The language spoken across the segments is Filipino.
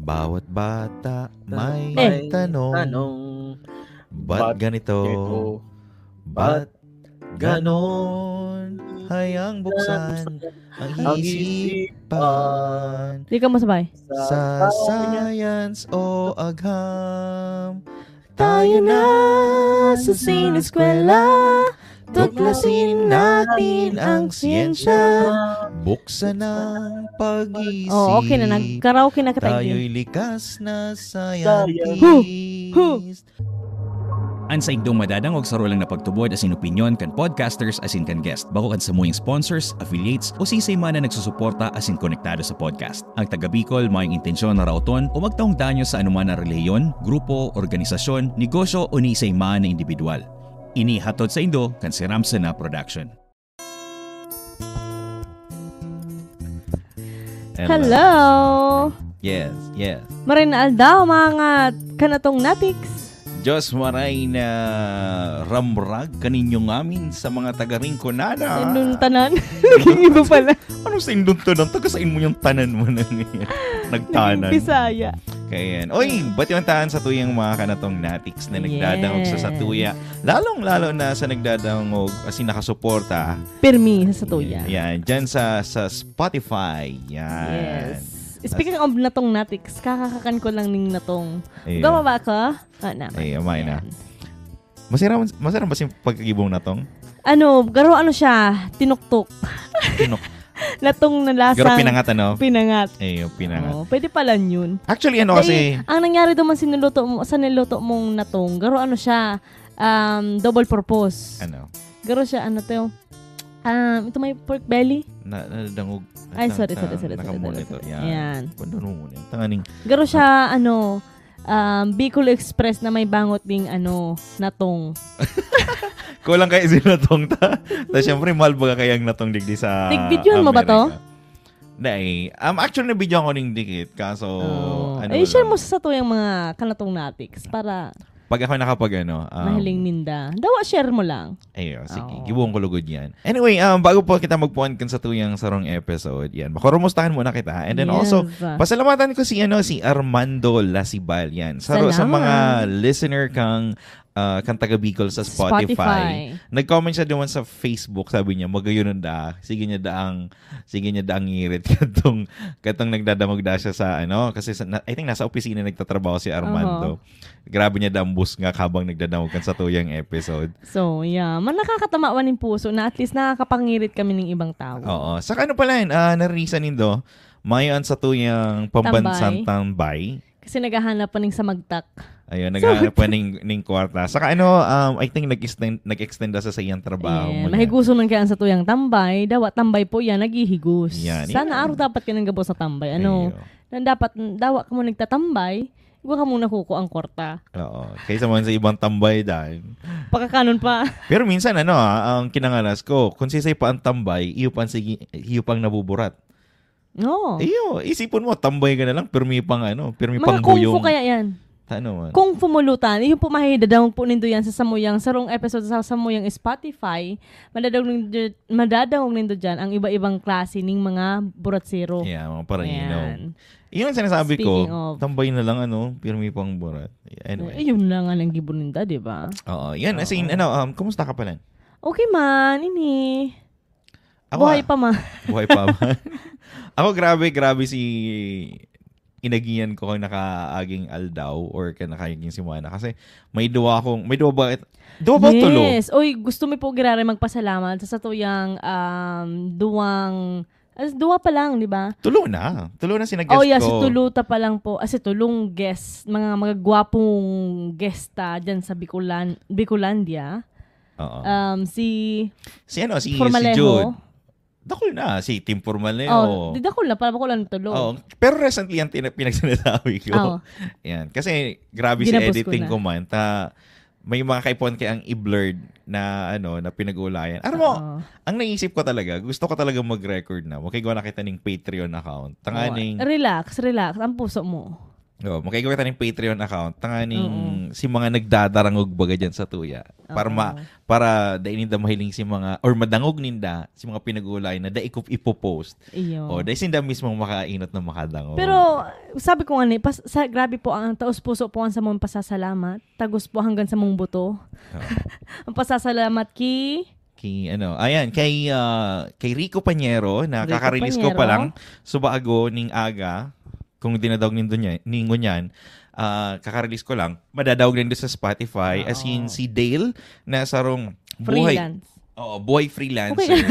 Bawat bata may tanong. Ba't ganito? Ba't ganon? Hayang buksan ang isipan. Di ka masabay. Sa science o agham, tayo na sa sineskwela. Tuklasin natin ang siyensya. Buksan ang pag-isip. Oh, okay na. Nag-karaoke na kita. Tayo'y likas na scientist. Ang sa igdong madadangog sa rolang na pagtubod asin opinyon kan podcasters asin kan guest. Bako kan samuyang sponsors, affiliates o sisay man na nagsusuporta asin konektado sa podcast. Ang taga Bicol mayong intensyon na rauton o magtaong danyo sa anuman na reliyon, grupo, organisasyon, negosyo o ni isay man na individual. Inihatod sa Indo kan si Ramsena Production. Hello! Yes. Marina Aldao, mga kanatong natiks. Diyos maray na ramrag kaninyong amin sa mga taga-Rinconada. Indun tanan. Naging iba pala. Ano sa indun tanan? Tagasain mo yung tanan mo na ngayon. Nagtanan. Naging Bisaya. Kaya yan. Oy, ba't yung tahan sa tuyang mga kanatong natiks na nagdadangog sa satuya? Lalong-lalo na sa nagdadangog kasi nakasuporta. Pirmi sa satuya. Yan. Dyan sa Spotify. Yan. Yes. Speaking of natong natiks, kakakakan ko lang ning natong. Ayun. Gama ba ka? Naman. Ay, amay na. Masarap ba yung pagkagibong natong? Garo siya? Tinuktok. Natong nalasang. Garo pinangat Pinangat. Ay, pinangat. Pwede pala yun. Actually, kasi... Ang nangyari doon sa niluto mong natong, garo siya? Double purpose. Garo siya, ito may pork belly? Nadangog. Ay, sorry. Nakamonitor. Yan. Kundo mo yan. Tanganing. Garo siya, Bicol Express na may bangot ding, natong. Kulang kayo sinatong ta. Siyempre, mahal ba kayang natong digdi sa Tig-videoan mo ba to? Hindi. Actually, na-videoan ko ning dikit. Kaso, share mo sa to yung mga kanatong natiks para... Pag ako mahiling ninda. Dawa, share mo lang. Ayo, sige. Gibuong ko lugod yan. Anyway, bago po kita magpuan kan sa tuyang sarong episode, yan. Makurumustahan muna kita. And then also, pasalamatan ko si Armando Lasibal, yan. Sa mga listener kang taga Bicol sa Spotify. Nag-comment siya doon sa Facebook, sabi niya, magayon da. Sige niya daang ngirit katong nagdadamog da siya sa kasi I think nasa opisina nagtatrabaho si Armando. Grabe niya dambus nga habang nagdadamog kan sa tuyang episode. So, yeah, nakakatama ng puso na at least nakakapangirit kami ng ibang tao. Oo. Saka pala yun, naririsan nindo, mayon sa tuyang pambansang tambay. Kasi naghahanap pa sa magtak. Ayun, naghahanap pa ning kwarta. Saka I think nag-extend sa iyang trabaho. Mahiguso nang kaya sa tuyang tambay. Dawa tambay po yan, naghihigus. Yan, sana araw dapat ka nang gabo sa tambay. Dawa ka mo nagtatambay, iwa ka muna kuko ang kwarta. Oo. Kaysa man sa ibang tambay dahil. Pakakanon pa. Pero minsan ang kinangalas ko, kung sisay pa ang tambay, iyo pang nabuburat. No. Iyo, isipon mo, tambay ka na lang, pirmi pang mga pang kung buyong. fu kaya yan. Man? Kung fumulutan, yung po mahidadawang po nindo yan sa samuyang sarong episode sa samuyang Spotify, madadawang nindo dyan ang iba-ibang klase ng mga buratsero. Yeah, mga parainom. Iyon ang sinasabi ko, tambay na lang pirmi pang burat. Anyway. Yun lang ang gibon ninda, di ba? Oo, yan. As in, kumusta ka pala? Okay man, ini. Buhay pa man. Ako grabe si inagiyan ko kung nakaaging aldaw or nakaaging simana kasi may duwa ba tulo? Yes. Oy, gusto mo po girare magpasalamat sa tuyang duwa pa lang, di ba? Tulo na sina-guest ko. Oh yeah, si Tuluta pa lang po. Kasi tulong guest, mga gwapong guesta dyan sa Bicolandia. Oo. Si Formalejo. Si Jude. Dakol na, si Tim Formaleo. Dakol na, para ko lang tulo. Pero recently yan pinagsinasabi ko. Yan. Kasi grabe si editing ko man. May mga kaipon kaya ang i-blurred na na pinag-uulayan. Ang naisip ko talaga, gusto ko talaga mag-record na. Okay, gawa na kita ng Patreon account. Relax. Ang puso mo. Makaigaw kita ng Patreon account. Tanganing si mga nagdadarangog baga dyan sa tuya. Para daininda mahiling si mga, or madangog ninda, si mga pinag-ulay na daikup ipopost. Dahil sinda mismong makainot na makadangog. Pero, sabi ko nga grabe po ang taos-puso po ang sa mong pasasalamat. Tagos po hanggang sa mong buto. Ang pasasalamat kay Rico Pañero na kaka-release ko pa lang subago ning aga. Kung dinadawag ningo niyan, kaka-release ko lang, madadawag din doon sa Spotify. As in, si Dale na sarong freelance. Buhay freelancer.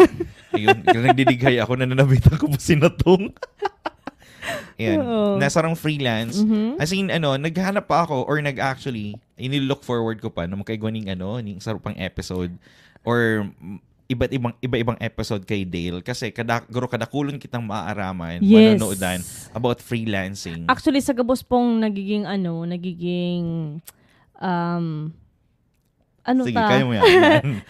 Ayun, nagdidighay ako, nananabitan ko po sinatong. Ayan, nasarang freelance. As in, naghanap pa ako or nag-actually, inilook forward ko pa na magkaigwa ning sarupang episode or iba-ibang episode kay Dale kasi kadakulon kitang maaaraman, manonoodaan about freelancing. Actually, sa gabos pong nagiging sige, kaya mo yan.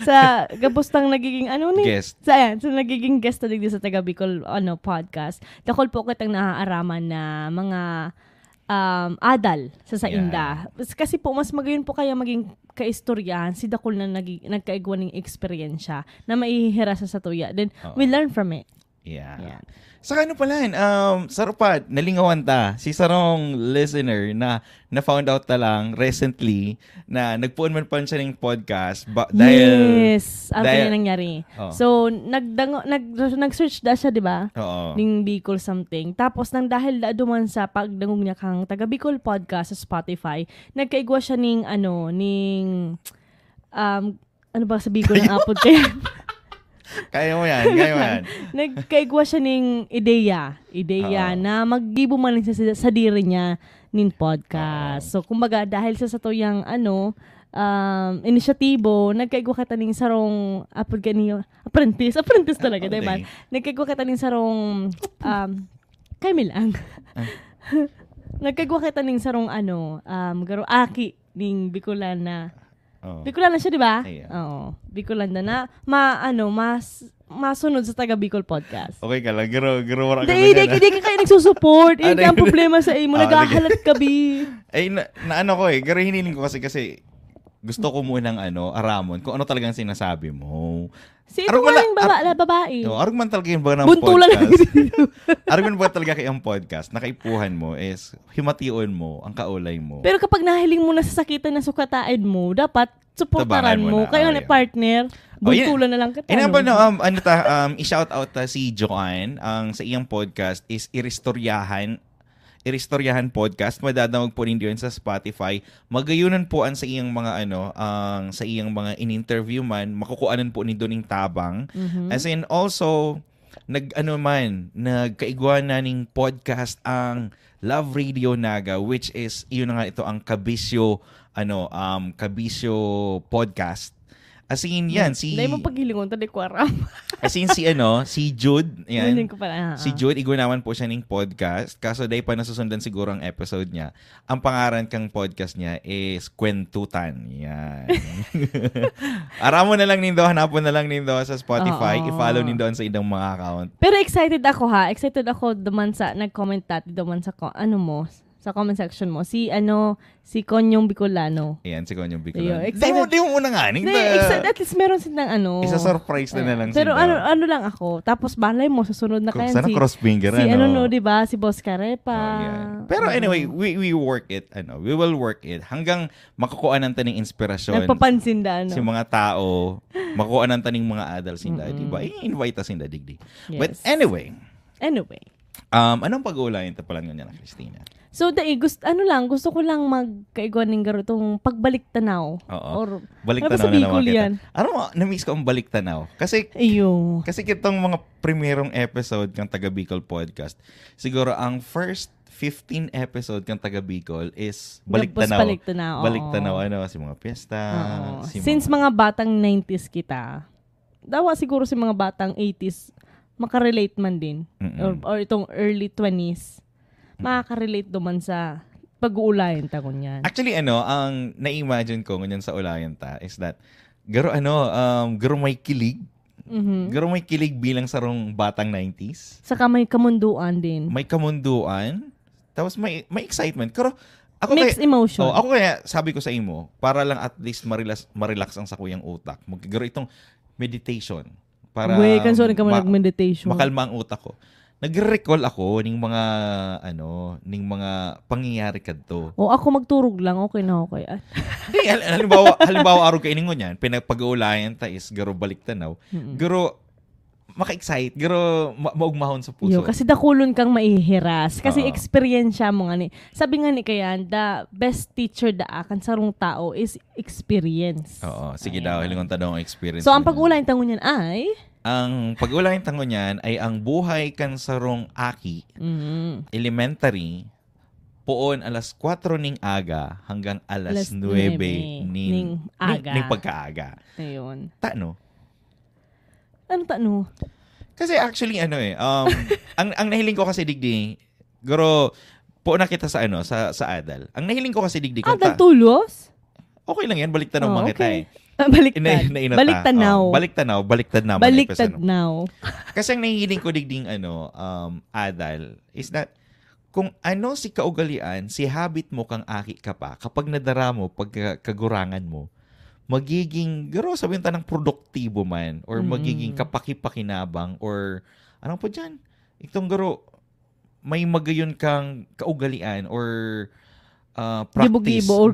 sa gabos tang nagiging guest. Sa nagiging guest na sa Taga Bicol podcast. Dakol po kitang naaaraman na mga adal sa inda. Kasi po, mas magayon po kaya maging kaistoryahan si Dakol na nagkaigwa ng eksperyensya na maihihira sa tuya. Then, we learn from it. Yeah. Saka sarupad, nalingawan ta. Si sarong listener na found out ta lang recently na nagpuon man pa siya ng podcast. Dahil nangyari. So, nag-search da siya, di ba? Ning Bicol something. Tapos, dahil duman sa pagdangog niya kang Taga Bicol podcast sa Spotify, nagkaigwa siya ano ba sa Bicol ng upload kayo? Kaya mo yan. Nagkaigwa siya ng ideya na maggibo man sa diri niya ning podcast. So, kumbaga, dahil sa tuyang inisyatibo, nagkaigwa ka taning sarong apprentice talaga, diba? Nagkaigwa ka taning sarong kami lang. Nagkaigwa ka taning sarong garo aki ning Bicolan na Bicolan na siya, di ba? Oo. Bicolan na masunod sa Taga Bicol podcast. Okay ka lang. Garo wala ka Hindi ka kayo nagsusupport. Hindi ang problema sa imo. Naghahalat ka, bi. Ay, ko Garo hiniling ko kasi gusto ko munang aramon kung ano talagang sinasabi mo. Si ito maling babae. Arog man talaga yung ba ng buntulan podcast. Arog man ba talaga kayong podcast, nakaipuhan mo is himation mo, ang kaulay mo. Pero kapag nahiling mo na sa sakitan na sukataid mo, dapat suportaran mo. Kayo na partner, buntulan na lang kita. I-shout out si Joanne, ang sa iyang podcast is Iristoryahan Podcast. Madadawag po rin yun sa Spotify. Magayunan po ang sa iyang mga sa iyang mga in-interview man, makukuanan po ni Doning tabang. As in also nagkaigwa na ning podcast ang Love Radio Naga, which is yun na nga ito ang Kabisyo Podcast. As in, yan, Dahil mo paghilingon, tali ko aram. As in, si Jude, yan. Ko pala, si Jude, igunawan po siya ng podcast. Kaso dahil pa nasusundan siguro ang episode niya. Ang pangaran kang podcast niya is Kwentutan. Yan. Aramo na lang nindo, hanapon na lang nindo sa Spotify. I-follow nindo sa idang mga account. Pero excited ako Excited ako duman sa, nag-comment dati duman sa, sa comment section mo. Si Konyong Bicolano. Ayan, si Konyong Bicolano. Di mo muna nga. At least meron silang Isa-surprise na lang pero lang ako. Tapos balay mo, sa sunod na kaya sana cross-finger, diba? Si Boss Carepa. Pero anyway, we work it. We will work it. Hanggang makukuha ng taning inspirasyon. Nagpapansin da, si mga tao, makukuha ng taning mga adults sinda, diba? I-invite us sinda, digdi. Yes. But anyway. Anong pag-uulayan ta pala nga na, Christina? So, gusto ko lang magkaigwan ng garo itong pagbalik tanaw. Or, balik tanaw na naman kita. Na-miss ko ang balik tanaw. Kasi kitong mga primerong episode ng Taga Bicol podcast, siguro ang first 15 episode ng Taga Bicol is balik tanaw. Balik tanaw, si mga piyesta. Since mga batang 90s kita, dawa siguro si mga batang 80s, makarelate man din. Or itong early 20s. Makaka-relate duman sa pag-uulayan ta kunyan. Actually, ang na-imagine ko ngunyan sa ulayan ta is that garo may kilig. Garo may kilig bilang sarong batang 90s. Saka may kamunduan din. May kamunduan. Tapos may excitement. Pero ako mixed emotion. Ako kaya sabi ko sa imo, para lang at least marilax ang sakuyang utak. Magigaro itong meditation para kanso ka mag-meditation. Makalma ang utak ko. Nagre-recall ako ning mga pangyayari kadto. Ako magturog lang, okay na okay. halimbawa araw kay ningon yan, pinagpag-uulayan ta is garo balik tanaw. Garo maka-excite, garo maugmahon sa puso. Kasi dakulon kang maihiras. Kasi experience mo nga ni. Sabi nga ni kayan, the best teacher kan sarong tao is experience. Oo, sige daw, hilingon ta daw ang experience. So ang pag-uulayan tangon yan ay ang pag-uulayan tangon niyan ay ang buhay kan sarong aki, elementary, poon alas 4 ning aga hanggang alas 9 ning pagkaaga. Ayun. Tano? Ano tano? Kasi actually ang nahiling ko kasi digdi, guro po na kita sa sa Adal. Ang nahiling ko kasi digdi kung Adal tulos? Okay lang yan, baliktad ng mga kita eh. Baliktad now. Baliktad now. Kasi ang nahihiling ko digding Adal is that kung ano si kaugalian, si habit mo kang aki ka pa, kapag nadara mo, pag kagurangan mo, magiging, garo sabihin ta ng produktibo man, or magiging kapaki-pakinabang, or anong po dyan? Itong garo, may magayon kang kaugalian, or practice, gibo-gibo, or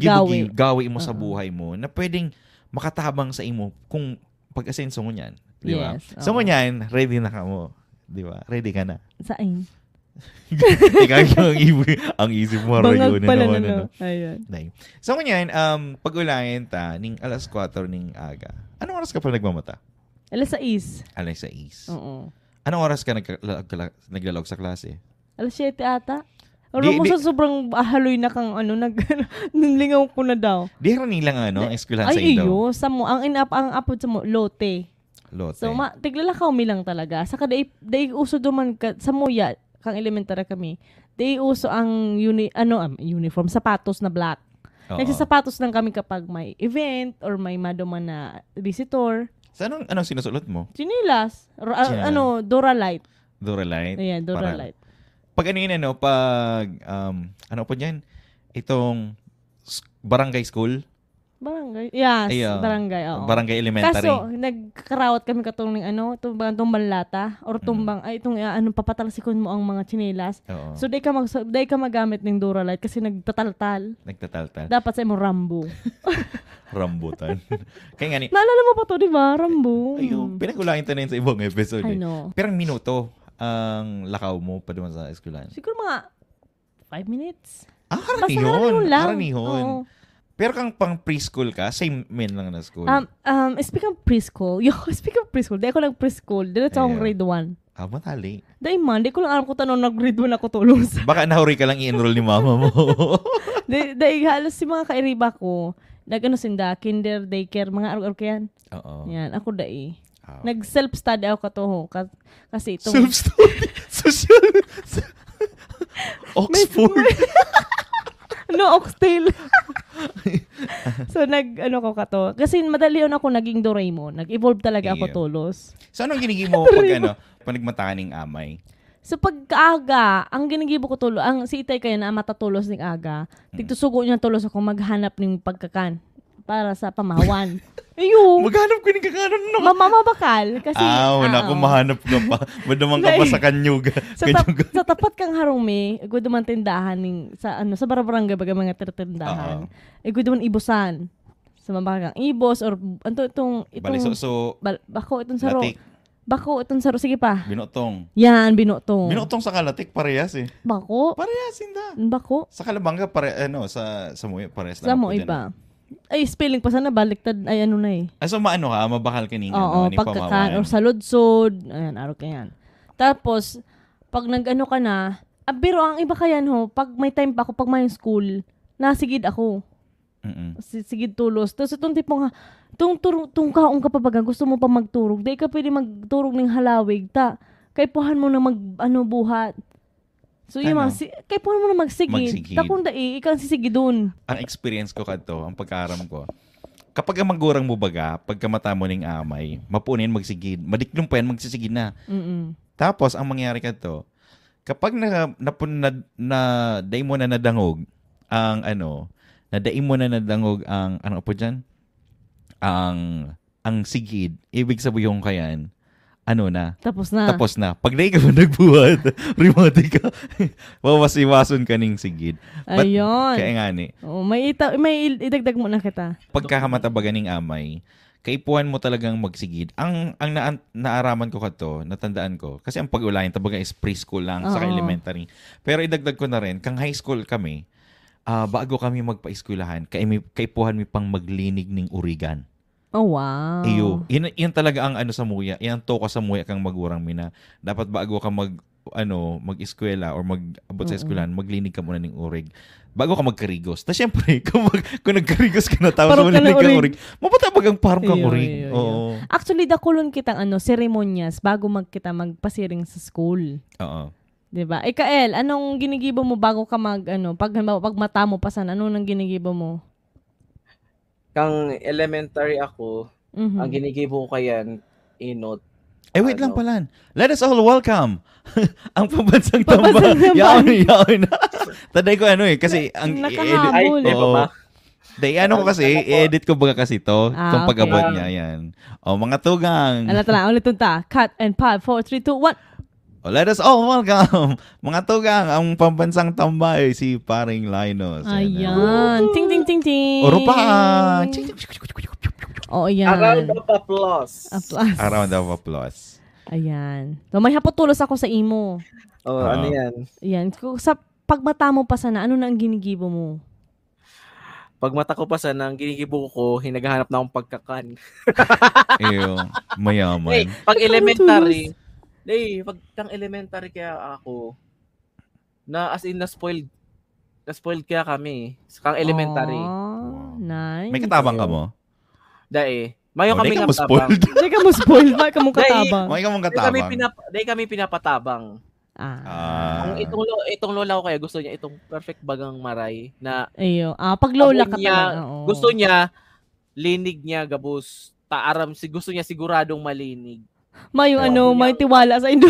gawi mo sa buhay mo, na pwedeng makatabang sa imo kung pag-asenso mo niyan. Di ba? Yes, so mo niyan, ready na ka mo. Di ba? Ready ka na. Saan? Ikaw ang isip mo. Bangag pala na. Ayun. So mo niyan, pag-ulayan ta, ning alas 4 ning aga. Anong oras ka pa nagmamata? Alas 6. Alas 6. Oo. Anong oras ka naglalog sa klase? Alas 7 ata. Mo sa sobrang haloy na kang nanglingaw ko na daw. Di rin nilang eskwelahan sa inyo. Sa mo, ang apod sa mo, lote. So, tiglalakaw mi lang talaga. Saka day uso duman sa muya, kang elementary kami. Day uso ang uniform, sapatos na black. Nagsasapatos lang kami kapag may event or may maduman na visitor. So, anong sinusulot mo? Chinilas. Doralite. Doralite? Ayan, Doralite. Pag ano po niyan? Itong barangay school? Barangay? Yes, barangay. Oo. Barangay elementary. Kaso, nagkarawat kami katong tumbang lata or tumbang, papatalsikon mo ang mga tsinelas. So, day ka magamit ng Doralite kasi nagtataltal. Dapat sa imo Rambo. Rambutan. Kaya nga naalala mo pa to, di ba? Rambo. Ayun, pinag-ulayin ta na yun sa ibang episode. I know. Pero ang minuto ang lakaw mo pa duman sa eskwelahan? Siguro mga 5 minutes. Haranihon. Pero kang pang preschool ka, same men lang na school. Speaking of preschool, di ako nag-preschool. Diretso akong grade 1. Matali. Di ko lang alam kung tanong nag-grade 1 ako tulos. Baka nahuri ka lang i-enroll ni mama mo. Dahil halos si mga kairiba ko, sinda, kinder, daycare, mga araw-araw yan. Oo. Yan, ako nag-self-study ako kasi itong... Self-study? Social... Oxford? Oxtail. So, kasi madali yun ako naging Doraemon. Nag-evolve talaga ako tulos. So, anong ginigim mo pag panigmataning amay? So, pagkaaga, ang ginigibo ko tulo, si Itay kayo na matatulos ng aga, tigtusugo niya tulos ako maghanap ng pagkakan para sa pamahawan. Ayun. Maghanap ko ng kakanan no. Mamabakal. Kasi, naku, mahanap ka pa. Madamang ka pa sa kanyuga. Sa tapat kang harumi, guduman tindahan sa barabarangay baga mga tindahan. Guduman ibusan. Sa mabagang ibos or itong bako itong saro. Latik. Bako itong saro. Sige pa. Binotong. Yan, binotong. Binotong sa kalatik, parehas eh. Bako? Parehas, hindi. Bako? Sa Kalabanga, sa Muy, parehas lang. Sa Muy ba? Ay, spelling pa sana, baliktad, ay na eh. So mabakal ka ni pagkakan, or sa ludsod, ayan, araw ka yan. Tapos, pag ka na, pero ang iba kayan pag may time pa ako, pag may school, nasigid ako. Sigid tulos. Tapos itong tipong tung kaong ka pa baga, gusto mo pa magturog, di ka pwede magturog ng halawig, kay puhan mo na buhat. So, kay puhan mo na magsigid. Takong ikaw sisigid dun. Ang experience ko kadto, ang pagkaaram ko, kapag magurang mo baga, pagka mata mo ning amay, mapunin magsigid. Madiklong pa yan, magsisigid na. Tapos, ang mangyari kadto, kapag day mo na nadangog ang nadaim mo na nadangog ang ano po diyan? Ang sigid, ibig sabihin kayan, Tapos na. Tapos na. Pag day ka nagbuhat, rimati ka, wawasiwason ka ning sigid. Ayun. Kaya nga ni. May idagdag mo na kita. Pagkakamatabagan ng amay, kaipuhan mo talagang magsigid. Ang naaraman ko kato, natandaan ko, kasi ang pag-ulayan, tabaga is preschool lang, saka elementary. Pero idagdag ko na rin, kang high school kami, bago kami magpa-eskwelahan, kaipuhan mi pang maglinig ng urigan. Oh, wow. Iyo. Yan talaga ang sa muya. Yan to ka sa muya kang magurang mina. Dapat bago ka mag-eskwela or mag-abot sa eskwelahan, maglinig ka muna ng urig. Bago ka magkarigos. Ta syempre, kung nagkarigos ka na tapos maglinig kang urig, mapatabag ang parang kang urig. Oo. Actually, dakulon kitang seremonyas bago kita magpasiring sa school. Oo. Diba? Kael, anong ginigibo mo bago ka pag mata mo pasan, ano nang ginigibo mo? Kang elementary ako, ang ginigibo ko kayan, inot. Wait lang pala. Let us all welcome ang pambansang tambay. Yaon. Taday ko kasi ang nakahabol. ko kasi, i-edit ko baga kasi to, itong pag-abot niya, yan. Mga tugang. Ulit unta. Cut and 5, 4, 3, 2, 1. Let us all welcome, mga tugang, ang pambansang tambay, si Paring Linus. Ayan. Ting, ting, ting, ting. Oro pa. Ayan. A round of applause. A round of applause. Ayan. So, may haputulos ako sa imo. Ano yan? Ayan. Sa pagmata mo pa sana, ano na ang ginigibo mo? Pag mata ko pa sana, ang ginigibo ko, hinaghahanap na akong pagkakan. Eyo, mayaman. Pag elementary, pag elementary kaya ako, as in na-spoiled kaya kami. Kang elementary. Oh, nice. May katabang ka mo? Mayo kami nga katabang. Di ka mo spoiled. May ka mong katabang. May ka mong katabang. Kami pinapatabang. Itong lola ko kaya gusto niya itong perfect bagang maray na pag lola ka talaga. Gusto niya linig niya gabos gusto niya siguradong malinig. May tiwala sa indo.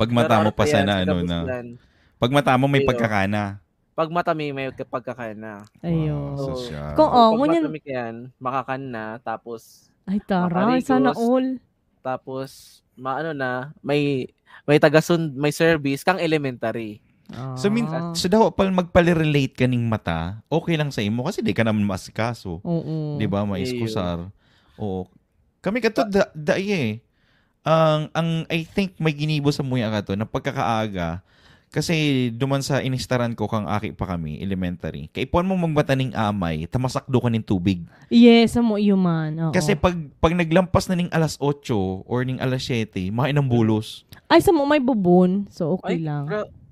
Pag mata mo pa sana pag mata mo may pagkakana. Pag mata may pagkakana. Ayun. Kung pag mata yan, makakan na, tapos ay taray, sana all. Tapos may may service kang elementary. So daw pal magpali-relate ka ning mata, okay lang sa imo kasi di ka naman maasikaso. Di ba? May iskusar. Oo. Kami kato ang I think may ginibo sa muya ka to na pagkakaaga kasi duman sa inistaran ko kang aki pa kami elementary. Kaipuan mo magbata ning amay, tamasakdo ka ning tubig. Yes, mo iyo man. Kasi pag naglampas na ning alas 8 or ning alas 7, makain ng bulos. Ay sa mo may bubon, so okay lang.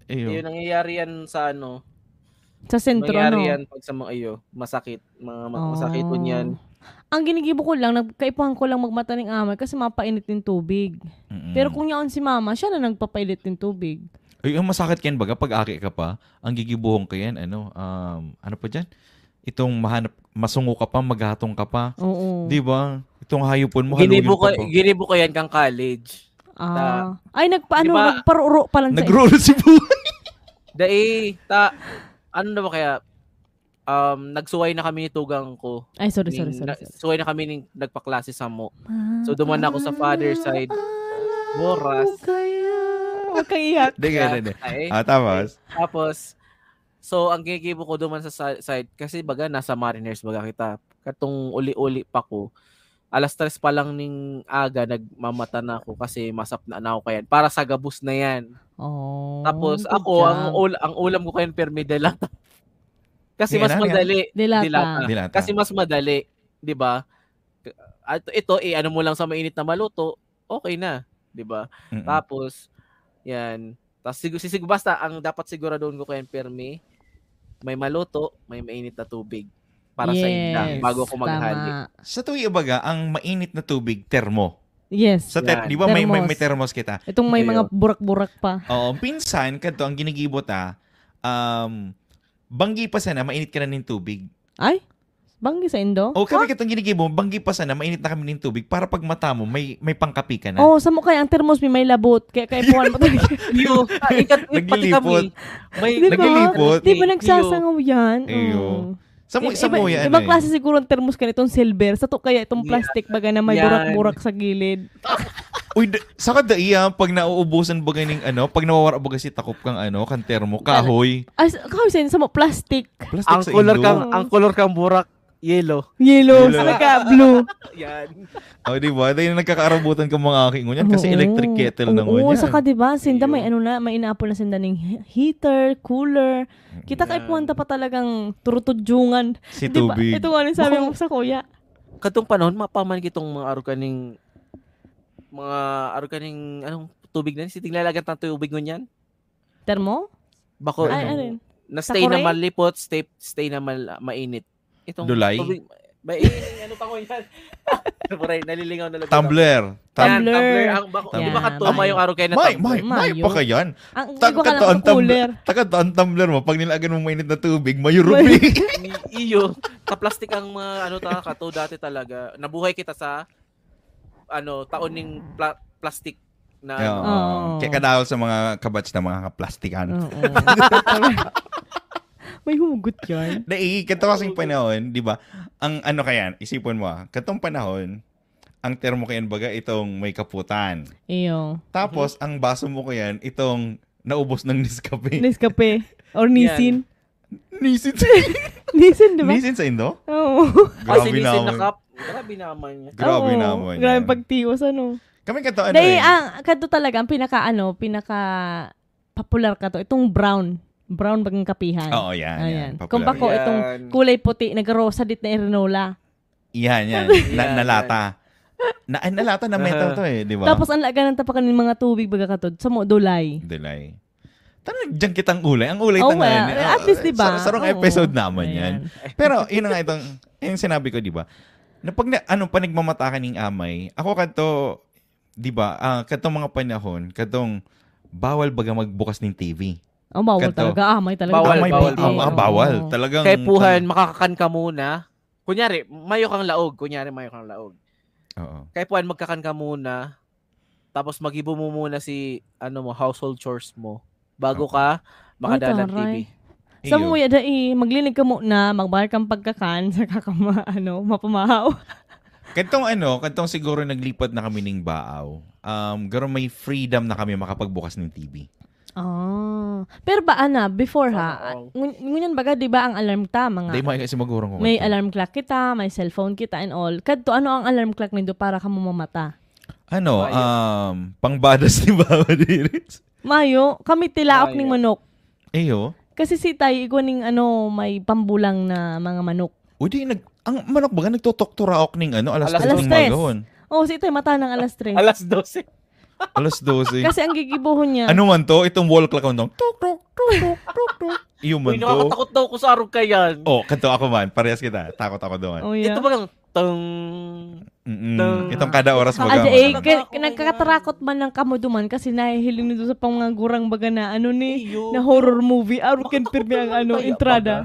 Yun nangyayari yan sa sa sentro nangyayari yan pag sa mga masakit, masakit po niyan. Ang ginigibo ko lang, nagkaipuhan ko lang magmata ng amay kasi mapainit ng tubig. Pero kung yaon si mama, siya na nagpapailit ng tubig. Ay, ang masakit yan baga, pag aki ka pa, ang gigibuhong ka yan, ano pa dyan? Itong masungo ka pa, maghatong ka pa. Oo. Di ba? Itong hayupon mo, ginibo ko yan kang college. Ay, nagparuro pa lang sa Nagruro si Buhay. Ano na ba kaya? Nagsuway na kami ni tugang ko. Ay, sorry. Suway na kami nagpaklase sa mo. So, duman ako sa father side. Boras. Huwag kang iyak. Hindi. Tapos, so, ang ginigibo ko duman sa side, kasi baga, nasa Mariners baga kita. Katong uli-uli pa ko. Alas 3 pa lang ning aga, nagmamata na ako kasi masap na ako kayan. Para sa gabus na yan. Tapos, ako, ang ulam ko kayan permi delata. Kasi mas madali. Dilata. Kasi mas madali. Diba? Ito, ano mo lang sa mainit na maluto, okay na. Diba? Tapos, yan. Tapos, basta, ang dapat siguradoon ko kayan permi, may maluto, may mainit na tubig. Para sa inyo, bago ko maghali. Sa tuwi baga, ang mainit na tubig, termo. Yes. Di ba may termos kita? Itong may mga burak-burak pa. Oo, pinsan, kanto, ang ginigibot banggi pa sana, mainit ka na ng tubig. Ay? Banggi sa Indo? O kami katong ginigibo, banggi pa sana, mainit na kami ng tubig para pag mata mo, may pangkapi ka na. Oh, sa mukha ang termos may labot. Kaya ipuan mo talaga. Naglilipot. Naglilipot. Di ba nagsasangaw yan? Iyo. Sa mo yan. Ibang klase siguro ang termos ka nitong silver. Sa to kaya itong plastic baga na may burak-burak sa gilid. Uy, sa kada iya, pag nauubusan baga ng pag nawawara baga si takop kang kan termo, kahoy. Ay, kahoy sa mo, plastic. Ang color kang burak. Yellow. Saka blue. Yan. O, diba? Dahil nagkakaarabutan ka mga aking ngunyan kasi electric kettle na ngunyan. Oo, saka diba, sinda may may inaapol na sinda ng heater, cooler. Kita kay puwanta pa talagang turutudyungan. Si tubig. Ito nga rin sabi mo sa kuya. Katong panahon, mapaman kitong mga arukaning tubig na si tinglalagyan ng tubig ngunyan. Termo? Bako, na stay na malipot, stay na mainit. Itong Dulay? Tubig, pa ko yan? Nalilingaw na lang. Tumbler. Di ba katuma yung araw kayo na tumbler? May pa ka yan. Ang tumbler mo, pag nilagan mo mainit na tubig, mayurubi. Iyo. Plastic ang mga kato dati talaga. Nabuhay kita sa taon ng plastic na Kaya kadahol sa mga kabats na mga kaplastikan. May humugot yan. Kanto kasing panahon, di ba? Ang kayan, isipon mo katong panahon, ang termo kayan baga itong may kaputan. Iyo. Tapos, ang baso mo kayan, itong naubos ng Nescafe. Nescafe. Or Nissin. Nissin. Nissin, di ba? Nissin sa Indo? Oo. Grabe Nissin naman. na cup. Grabe naman niya. Grabe naman. Grabe pagtios, Kami kanto kanto talaga, ang pinaka popular ka to, itong brown bagang kapihan. Oo, yan. Kung bako itong kulay puti, nag-rosa dit na irinola. Yan. Nalata. Nalata na metal to di ba? Tapos ang laga ng tapakan ng mga tubig baga katod. Sa mo, dulay. Tanong dyan kitang ulay. Ang ulay tangan. At least, di ba? Sarong episode naman yan. Pero, yun nga itong, yung sinabi ko, di ba? Na pag panigmamata ka ng amay, ako kanto, di ba, katong mga panahon, katong bawal baga magbukas ng TV. Bawal talaga. Amay talaga. Bawal. Talagang. Kaya puhan, makakakan ka muna. Kunyari, mayo kang laog. Oo. Kaya puhan, magkakan ka muna. Tapos magibo mo muna si household chores mo bago ka makadala ng TV. Sa muya maglinig ka muna, magbayar kang pagkakan, saka ka mapamahaw. Kantong siguro naglipat na kami ng Baaw. Garo may freedom na kami makapagbukas ng TV. Pero before ngunyan baga, di ba ang alarm ta, mga... Di mo kasi magurong ko. May alarm clock kita, may cellphone kita and all. Kadto, ang alarm clock nindo para ka mamamata? Pangbadas ni Baba Diris. Mayo, kami tilaok ning manok. Eyo? Kasi si Tay, ning may pambulang na mga manok. Ang manok baga nagtutok-turaok ning alas 3 ng magahon. Si Tay mata ng alas 3. Alas 12. Alas 12. Kasi ang gigibuhon niya. Ano man to? Itong wall clock on. Tuk. Iyo man to. Nakakatakot daw ko sa arog kayan. Kanto ako man. Parehas kita. Takot ako doon. Ito bagang itong kada oras magaman. Nagkakatarakot man ng kamuduman kasi nahihiling nito sa pangangurang baga na na horror movie. Arukin pirmi ang entrada.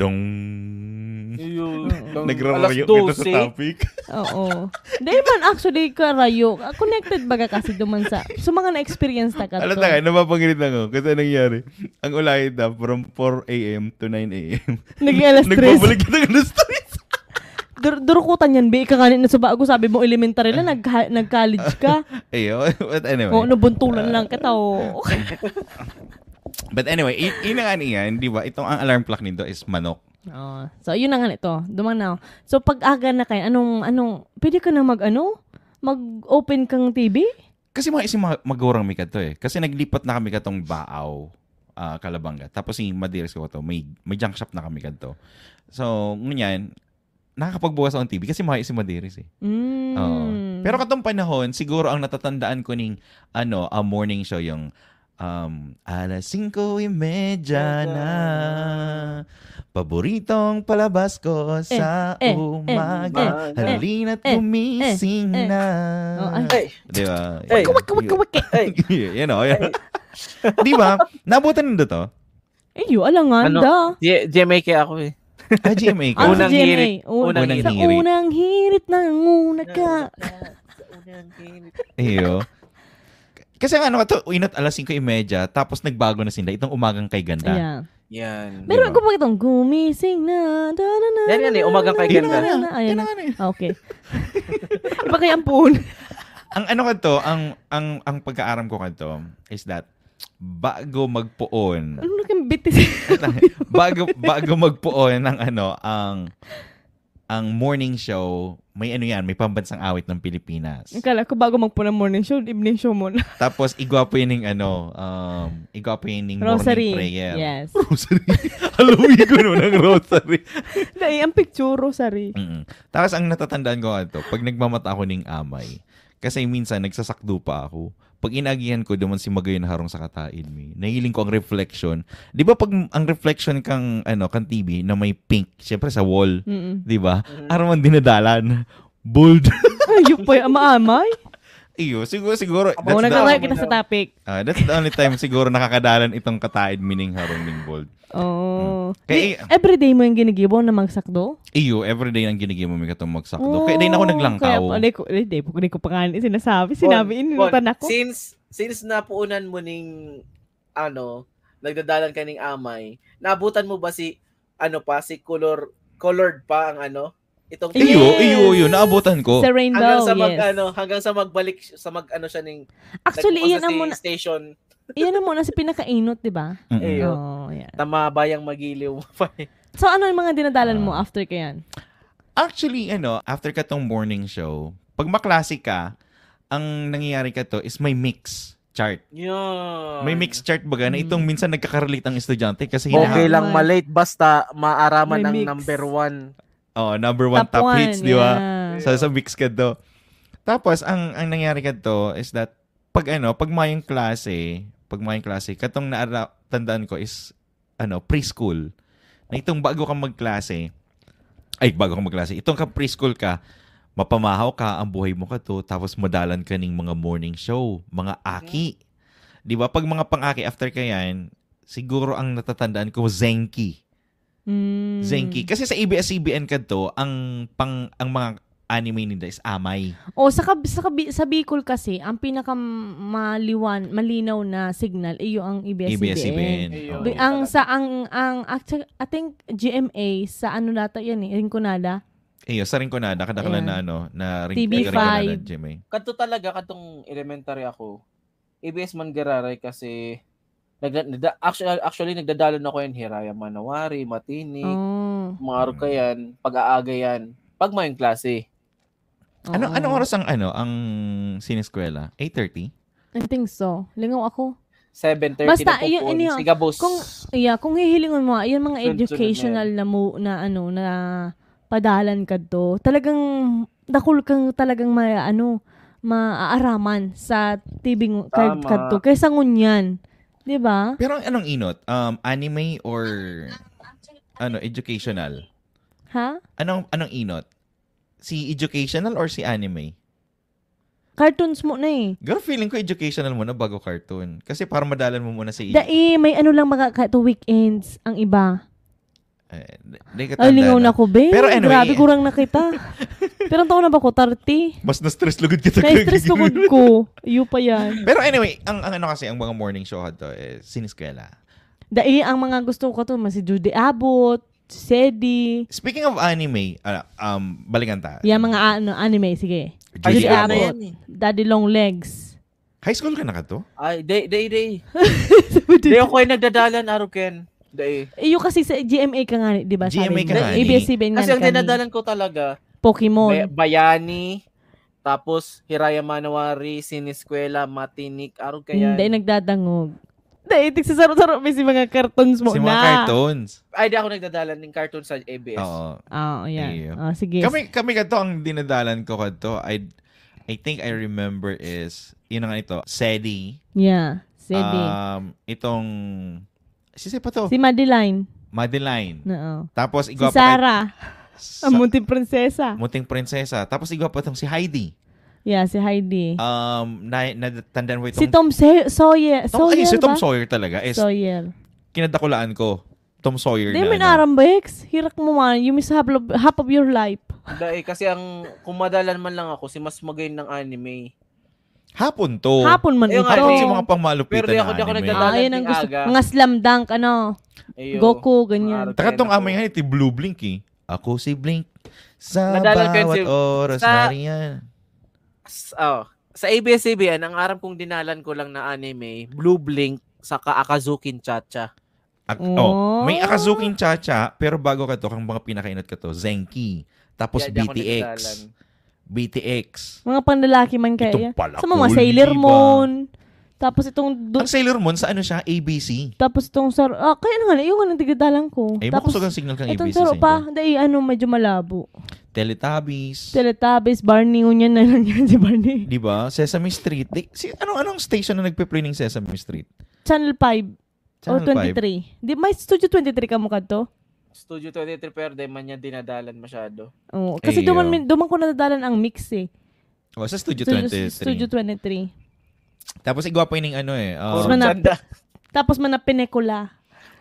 Nagrarayo kita sa topic. Oo. Dahil man actually karayo. Connected baga kasi duman sa mga na-experience na ka. Alam na napapangilit lang ako. Kasi nangyari, ang ulahid na from 4 a.m. to 9 a.m. Naging alas 3. Nagbabalik kita ng alas 3. Durukutan yan, be. Ika na sa bago sabi mo elementary lang, nag-college ka. But anyway. Nabuntulan lang kita. But anyway, inangan iyan, di ba? Itong ang alarm clock nito is manok. So, yun na nga ito. Dumanaw. So, pag-aga na kayo, pwede ka na mag-open kang TV? Kasi magurang mi to Kasi naglipat na kami katong Baaw, Kalabanga. Tapos Madiris ko to, may junk shop na kami kadto. So, ngunyan, nakakapagbukas ako ng TV kasi si Madiris Pero katong panahon, siguro ang natatandaan ko ning morning show yung alas 5:30 na. Paboritong palabas ko sa umaga. Halina't gumising na. Di ba? Di ba? Nabutan nito to? Alangan da. GMA kaya ako GMA ka? Unang hirit. Sa unang hirit ng una ka. Iyo. Kasi ano ka to, inat alas 5:30, tapos nagbago na sila. Itong umagang kay ganda. Yeah. Yan. Meron ko pa itong gumising na. Yan umagang kay ganda. Ayan. Okay. Iba kaya ang phone. Ang ano ka to, ang pagkaaram ko ka to is that bago magpuon. Ano na kang bitis? bago magpuon ng ang morning show, may may pambansang awit ng Pilipinas. Akala ko bago magpuon ng morning show, evening show muna. Tapos igwapo yun ng Rosary. morning prayer. Yes. Rosary. Halloween ko nun ng rosary. Dahil ang picture, rosary. Tapos ang natatandaan ko ito, pag nagmamata ako ng amay, kasi minsan nagsasakdo pa ako. Pag inagihan ko, duman si Magayon na harong sa katain mi. Nahiling ko ang reflection. Di ba pag ang reflection kang TV na may pink, syempre sa wall, di ba? Araman dinadalan. Bold. Ayun pa yung amaamay. Iyo, siguro. Ako nagkakaya kita sa topic. That's the only time siguro nakakadalan itong katain mining harong ning bold. Oh. Everyday mo yung ginigibaw na magsakdo? Iyo, everyday ang ginigimo mo katong magsakdo. Kaya di na ako naglangkaw. Kaya ko pa nga sinasabi. Inutan ako. Since napuunan mo ning nagdadalan ka ning amay, naabutan mo ba si colored pa ang itong iyo, naabutan ko. Sa rainbow, hanggang sa magbalik sa siya ning actually iyan ang muna station. Iyan ang muna sa pinakainot, di ba? Yeah. Tama bayang magiliw pa. So ano yung mga dinadalan mo after kayan? Actually, after ka tong morning show, pag maklase ka, ang nangyayari ka to is may mix chart. Yeah. May mix chart baga na itong minsan nagkakarelate ang estudyante kasi okay lang malate basta maaraman ng number 1. Number 1 top hits, di ba? Yeah. Sa mix ka to. Tapos, ang nangyari ka to is that, pag mayong klase, katong tandaan ko is, preschool. Na itong bago kang magklase, itong ka preschool ka, mapamahaw ka, ang buhay mo ka to, tapos madalan ka ng mga morning show, mga aki. Di ba? Pag mga pang-aki, after ka yan, siguro ang natatandaan ko, Zenki. Zenki. Kasi sa ABS-CBN ka to, ang mga anime nila is Amay. Sa Bicol kasi, ang malinaw na signal ay yung ABS-CBN. I think GMA sa data yan Rinconada. Sa Rinconada, kadakala na TV5. GMA. Kadto talaga, katong elementary ako, ABS Mangararay kasi actually nagdadalo na ko yan Hiraya Manawari, Matinik, mga Arukayan, pag-aaga yan, pag mayong klase. Anong oras ang sineskwela? 8:30? I think so. Lingaw ako. 7:30 basta, na po. Sigabos. Kung hihilingon mo, yan mga educational na padalan ka to. Talagang dakul kang talagang maaaraman sa TV card ka to. Kaysa ngunyan. 'Di ba? Pero anong inot? Anime or educational? Ha? Anong inot? Si educational or si anime? Cartoons mo na Girl, feeling ko educational muna bago cartoon. Kasi para madalan mo muna si... May mga weekends ang iba. Ay, lingaw na ko, be. Pero anyway, grabe, kurang na kita. Pero ang taon na ba ko? 30? Mas na-stress lugod kita. Na-stress lugod ko. Iyo pa yan. Pero anyway, ang kasi, ang mga morning show to, siniskwela. Ang mga gusto ko to, si Judy Abbott, Sedi. Speaking of anime, balikan ta. Mga anime, sige. Judy Abbott, Daddy Long Legs. High school ka na ka to? Ay, day. Day ako ay nagdadalan, Aruken. Day. Iyo kasi sa GMA ka nga, di ba? GMA ka nga. ABS-CBN kasi ang dinadalan ko talaga, Pokemon. Bayani, tapos Hiraya Manawari, Siniskwela, Matinik, Arukayan. Hindi, nagdadangog. Dahil saro-saro may si mga cartoons mo si mga cartoons. Ay, di ako nagdadalan ng cartoons sa ABS. Oo. Yan. Sige. Kami kadto ang dinadalan ko kadto. I think I remember is, yun nga ito, Sedi. Yeah, Sedi. Itong, pa to? Si Madeline. Oo. Tapos, si Sarah. Ang munting prinsesa. Tapos, igwa pa itong si Heidi. Yeah, si Heidi. Natandaan mo itong... Si Tom Sawyer. Si Tom Sawyer talaga. Sawyer. Kinadakulaan ko. Tom Sawyer na. Hindi, Minarambeks. Hirak mo man, you miss half of your life. Dahil kasi kung madalan man lang ako, si mas magayon ng anime. Hapon to. Hapon man ito. Si mga pangmalupitan pero na ako anime. nagdadalan ang ng gusto. aga. Mga slam dunk, Goku, ganyan. Takatong amay nga iti Blue Blink eh. Ako si Blink. Sa Nadalan bawat oras na riyan. Sa ABS-CBN, ang aram kong dinalan ko lang na anime, Blue Blink, saka Akazukin Cha-Cha. May Akazukin Cha-Cha, pero bago ka to, kang mga pinakainat ka to, Zenki. Tapos BTX. BTX. Mga panlalaki man kaya. Itong pala sa mga Sailor Moon. Tapos itong... Ang Sailor Moon, sa ano siya? ABC. Tapos itong... kaya nga, yung tigadalan ko. Tapos makusog ang signal kang ABC. Itong taro pa, medyo malabo. Teletubbies, Barney, unyan na lang yan si Barney. Di ba? Sesame Street. Anong station na nagpe-play ng Sesame Street? Channel 5. O 23. Di, may Studio 23 ka mo ka to? Studio 23 pero di man niya dinadalan masyado. Oo, kasi duman ko nadadalan ang mix eh. Sa Studio 23. Studio 23. Tapos igwapo yun yung tapos man na pelikula.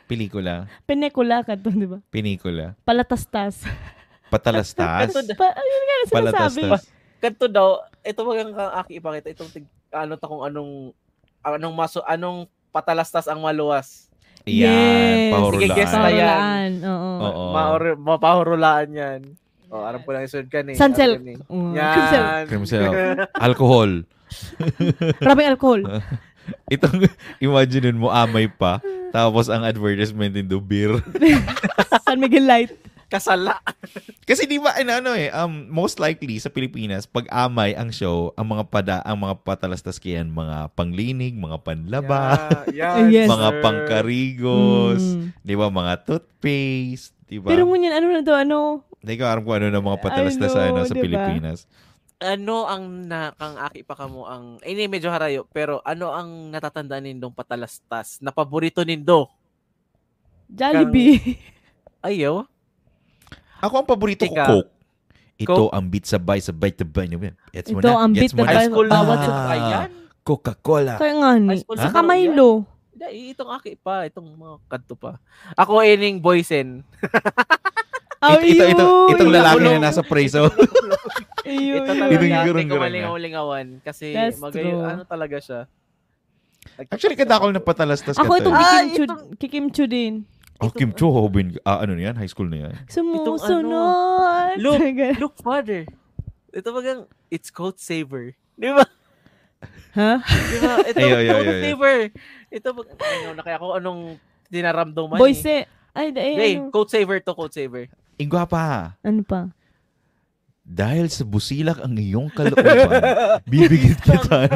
Pelikula ka to, di ba? Pelikula. Palatastas. Patalastas? Yun nga na sinasabi. Kanto daw, ito magang aki ipakita, itong anong patalastas ang maluwas. Yan, pahurulaan. Sige, guess na yan. Oo. Mapahurulaan yan. Aram ko lang isunod ka ni. Sansel. Yan. Crimsel. Alcohol. Maraming alcohol. Itong, imagine mo, amay pa. Tapos ang advertisement into beer. San Miguel Light. Kasala. Kasi di ba most likely sa Pilipinas pag amay ang show, ang mga patalastas kayan mga panglinig, mga panlaba, yes, mga pangkarigos, di ba mga toothpaste, di ba? Pero ngunyan Hindi ko alam kung ano na mga patalastas sa diba? Pilipinas. Ano ang kang aki pa kamo ang ini medyo harayo pero ano ang natatandaan nindong patalastas na paborito nindo? Jollibee. Ayaw. Ako ang paborito ko, Coke. Ito ang beat sabay-sabay. Ito ang beat sabay. Ayan. Coca-Cola. Kaya nga ni. Saka Milo. Itong aki pa. Itong mga kanto pa. Ako ining Boysen. Itong lalaki na nasa preso. Ito talaga. Hindi ko malingaw-lingawan. Kasi magayon, talaga siya. Actually, kadakol na patalastas ka. Ako itong kikimchu din. Kim Cho, ano na yan? High school na yan? Sumusunod. Look, father. Ito bagang, it's Coat Saver. Di ba? Ha? Di ba? Ito, Coat Saver. Ito bagang, na kaya ko anong dinaramdaman Boyse. Coat Saver to, Coat Saver. Igwa pa. Ano pa? Dahil sa busilak ang iyong kalooban, bibigyan kita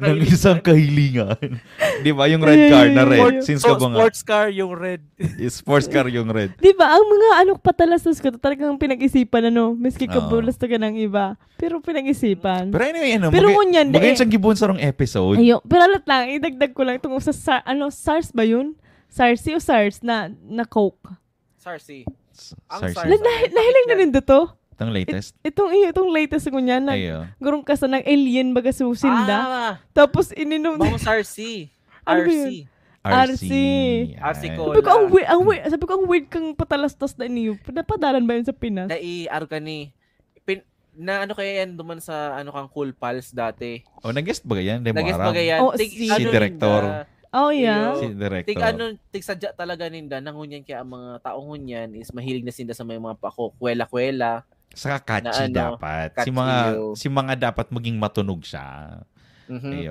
ng isang kahilingan. Di ba? Yung red car na red. Sports car yung red. Sports car yung red. Di ba? Ang mga patalastas ko, talagang pinag-isipan, miski kabulas to ka ng iba. Pero pinag-isipan. Pero anyway, magayon siyang gibon sa rong episode. Pero alat lang, idagdag ko lang itong sa, SARS ba yun? SARSy o SARS na Coke? SARSy. Nahiling na rin to? Itong latest? Itong latest ko niya. Gurong ka sa alien baga susinda. Tapos ininom. Bang SARSy. RC. Sabi ko, ang weird kang patalastas na iniyo. Napadalan ba yun sa Pinas? Na ano kaya yan duman sa kang Cool Pals dati. Nag-guest ba yan? Nag-guest ba yan? Si director. Si director. Tigsadya talaga ninda. Nangunyan kaya ang mga taong hunyan is mahilig na sinda sa may mga kwela-kwela. Saka catchy dapat. Si mga dapat maging matunog siya.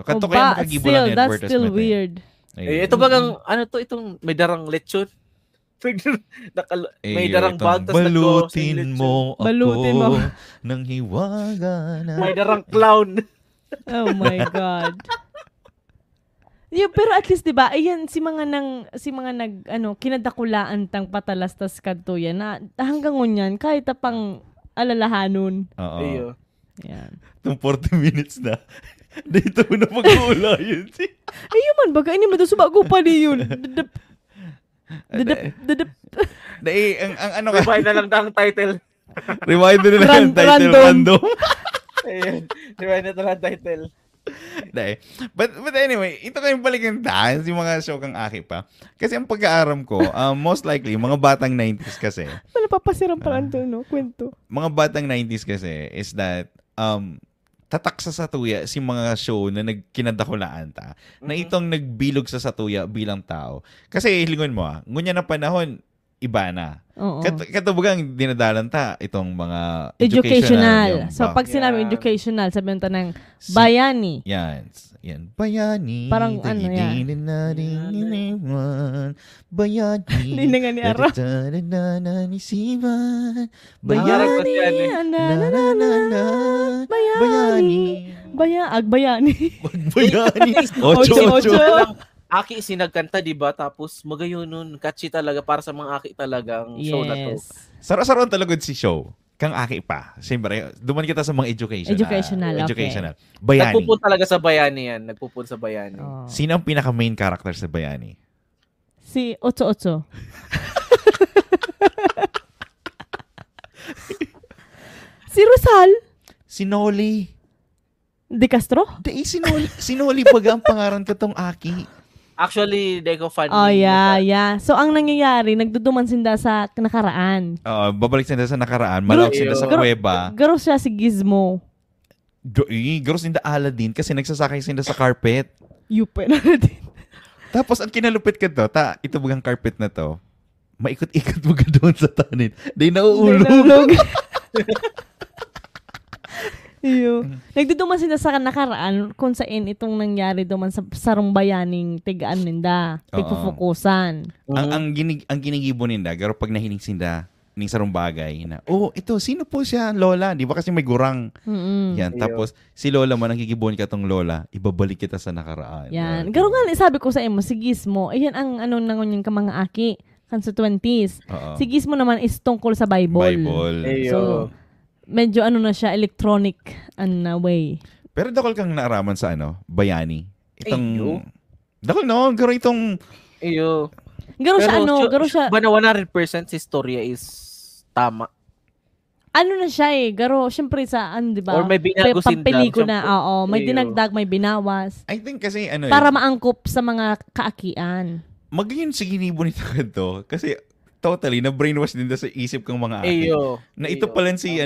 Kanto kaya makagibulan ng advertisement. That's still weird. Ito bagang, itong may darang lechon. May darang bag. Balutin mo ako ng hiwaga na. May darang clown. Oh my God. Pero at least 'di ba, ayan si mga kinadakulaan tang patalastas kadto yan na hanggang ngunyan kahit pang alalahanon. Oo. Yan. Itong 40 minutes na. Dito mo na mag-uula yun. Ayun man, baga ini madasubago pa niyon. Ang ano ka? Rewind na lang ang title. Rewind na lang ang title. Random. Ayun. Rewind na lang ang title. But anyway, ito kayong balikan dance, yung mga show kang aki pa. Kasi ang pag-aaram ko, most likely, mga batang 90s kasi. Wala papasiram pa lang no? Kwento. Mga batang 90s kasi is that, tatak sa satuya si mga show na nagkinadakulaan ta, na itong nagbilog sa satuya bilang tao. Kasi lingon mo ngunya na panahon, iba na. Katubugang dinadalan ta itong mga educational. So pag sinabi educational, sabihin ta ng bayani. Yan. Bayani. Parang ano yan. Bayani. Hindi na nga ni Ara. Bayani. Ocho. Aki sinagkanta, di ba? Tapos magayon nun, catchy talaga para sa mga aki talagang show na to. Saro-saroan talaga si show. Kang aki pa. Siyempre, duman kita sa mga educational. Okay. Bayani. Nagpupun talaga sa bayani yan. Nagpupun sa bayani. Oh. Sino ang pinaka-main character sa bayani? Si Ocho. Si Rosal. Si Noli. De Castro? Si Noli baga ang pangaran ko tong aki. Actually, di ko fan. Oh, yeah. So, ang nangyayari, nagduduman sinda sa nakaraan. Babalik sinda sa nakaraan. Malawak sinda sa kuweba. Garo siya si Gizmo. Garo sinda Aladdin kasi nagsasakay sinda sa carpet. Yupe na din. Tapos, ang kinalupit ka to, ito bagang carpet na to, maikot-ikot mo ka doon sa tanin. Di nauulog. Nagduduman sila sa nakaraan kung saan itong nangyari duman sa sarong bayaning tigaan ninda. Pagpufukusan. Ang ginigibo ninda, garo pag nahiling sinda ning sarong bagay na, ito, sino po siya, Lola? Di ba kasi may gurang? Yan, tapos si Lola man, nagigibon ka tong Lola, ibabalik kita sa nakaraan. Yan. Garo nga, sabi ko sa imo, si Gizmo, ayan ang nangon yung mga aki, kan sa 20s. Si Gizmo naman is tungkol sa Bible. So, medyo na siya, electronic way. Pero dakol kang naaraman sa bayani. Itong, dakol no, garo itong, garo siya, garo siya. Ba na 100% si storya is tama? Na siya garo, syempre sa, di ba? Or may binagusin na, may dinagdag, may binawas. I think kasi, para maangkop sa mga kaakian. Magayon si ginibo nito kanto, kasi, totally, na-brainwash din sa isip kong mga aki. Na ito pala si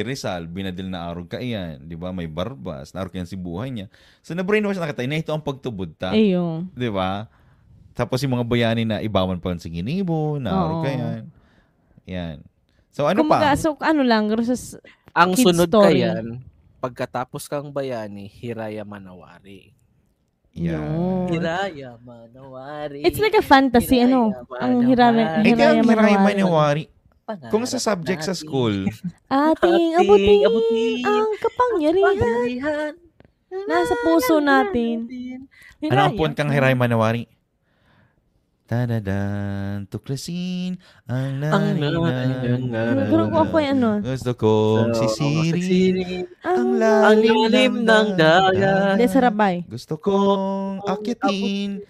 Rizal, binadil na arog ka iyan. Di ba? May barbas, naarog yan si buhay niya. So, na-brainwash na kita, na ito ang pagtubod ta. Di ba? Tapos yung mga bayani na ibawan pa si Ginibo, naarog ka yan. Yan. So, pa? So, lang, ang sunod story. ka yan, pagkatapos kang bayani, Hiraya Manawari. Yeah. Hiraya Manawari. It's like a fantasy, ang Hiraya Manawari. Kung sa subject sa school, ating abutin ang kapangyarihan nasa puso natin. Ano po kang Hiraya Manawari? Tadadan, tuklasin ang lalim. Gano'n ko ako Gusto kong sisirin ang lalim ng dagat. Hindi, sarabay. Gusto kong akyatin.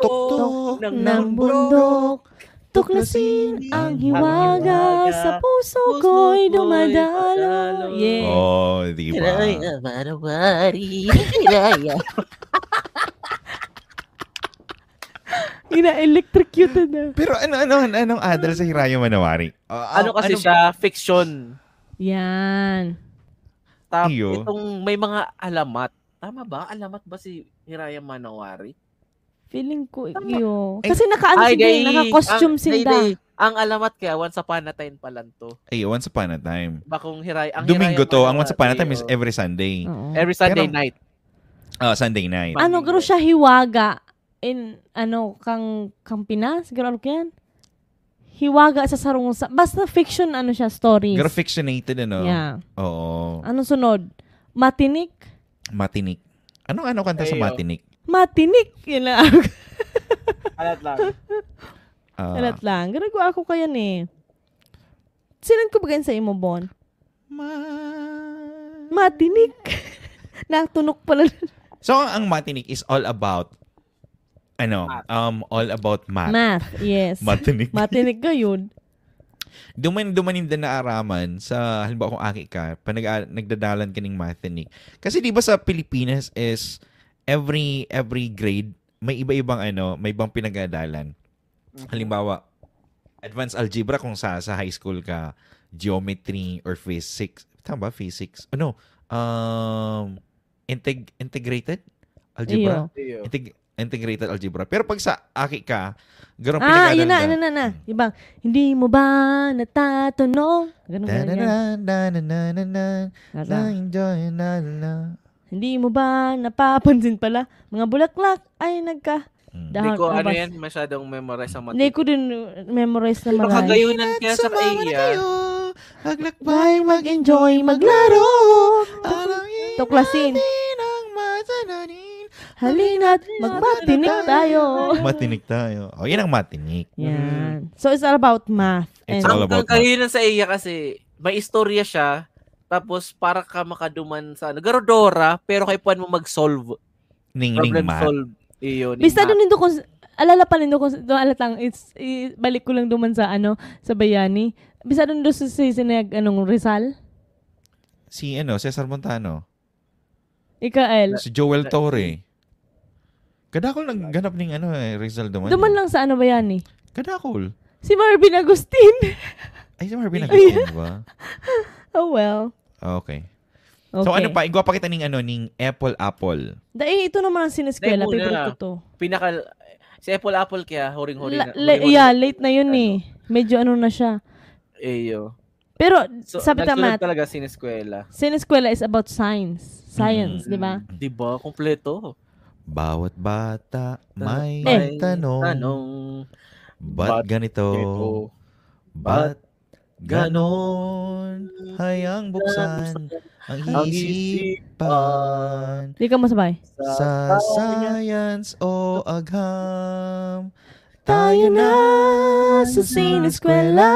Tuktok ng bundok. Tuklasin ang hiwaga sa puso ko'y dumadalo. Yeah. Diba? Hiraya Manawari. Hiraya. Ina-electrocuted na. Pero anong adal sa Hiraya Manawari? Kasi siya? Fiction. Yan. Tapos itong may mga alamat. Tama ba? Alamat ba si Hiraya Manawari? Feeling ko iyo. Kasi naka-costume sila. Ang alamat kaya Once Upon a Time pa lang to. Once Upon a Time. Bakong Hiraya. Domingo to. Ang Once Upon a Time is every Sunday. Every Sunday night. Sunday night. Garo siya hiwaga. Kang Pinas, siguro yan. Hiwaga sa sarong, basta fiction, siya, stories. Garo fictionated, Yeah. Oo. Anong sunod? Matinik? Ano kanta sa Matinik? Matinik! Yun lang. Alat lang. Alat lang. Ganagawa ako kaya Sinan ko ba sa imo, Bon? Matinik! Natunok pala. So, ang Matinik is all about all about math. Math, yes. Matinik. Matinik ka yun. dumanin din na araman sa, halimbawa kung aki ka, nagdadalan ka ng mathinic. Kasi di ba sa Pilipinas is every grade, may iba-ibang may ibang pinag-aadalan. Halimbawa, advanced algebra kung sa high school ka, geometry or physics. Tama ba? Physics? Integrated algebra? Integrated algebra. Pero pag sa aki ka, ganun pinag-aadalan. Yun na. Ibang, hindi mo ba natatanong? Ganun. Hindi mo ba napapansin pala? Mga bulaklak ay Hindi ko yan, masyadong memorize ang Hindi ko din memorize na mga. Makagayunan kaya sa kaiya. Haglakbay, mag-enjoy, maglaro. Tuklasin. Halina't magmatinik tayo. Matinik tayo. Yan ang matinik. Yan. So, it's all about math. It's all about math. Ang sa iya kasi, may istorya siya, tapos para ka makaduman sa Garodora, pero kay puan mo mag-solve. Problem math. Solve. Iyon. Basta doon nito kung alala pa nito kung alatang balik ko lang duman sa sa Bayani. Bisa doon sa sinag Rizal. Si Cesar Montano. Ikael. Si Joel Torre. Kadakol nagganap ng Rizal duman. Duman lang sa Bayani. Kadakol. Si Marvin Agustin. Ay, si Marvin Agustin ba? Oh well. Okay. So pa, igwa pa kita ng Apple. Ito naman ang sineskwela, favorite ko to. Si Apple kaya huring-huring na. Late na yun Medyo na siya. Eyo. Pero sabi tama. Talaga sineskwela. Sineskwela is about science, di ba? Di ba? Kompleto. Bawat bata may tanong. Ba't ganito? Ba't ganon? Hayang buksan ang isipan. Di ka masabay. Sa science o agham, tayo na sa sineskwela.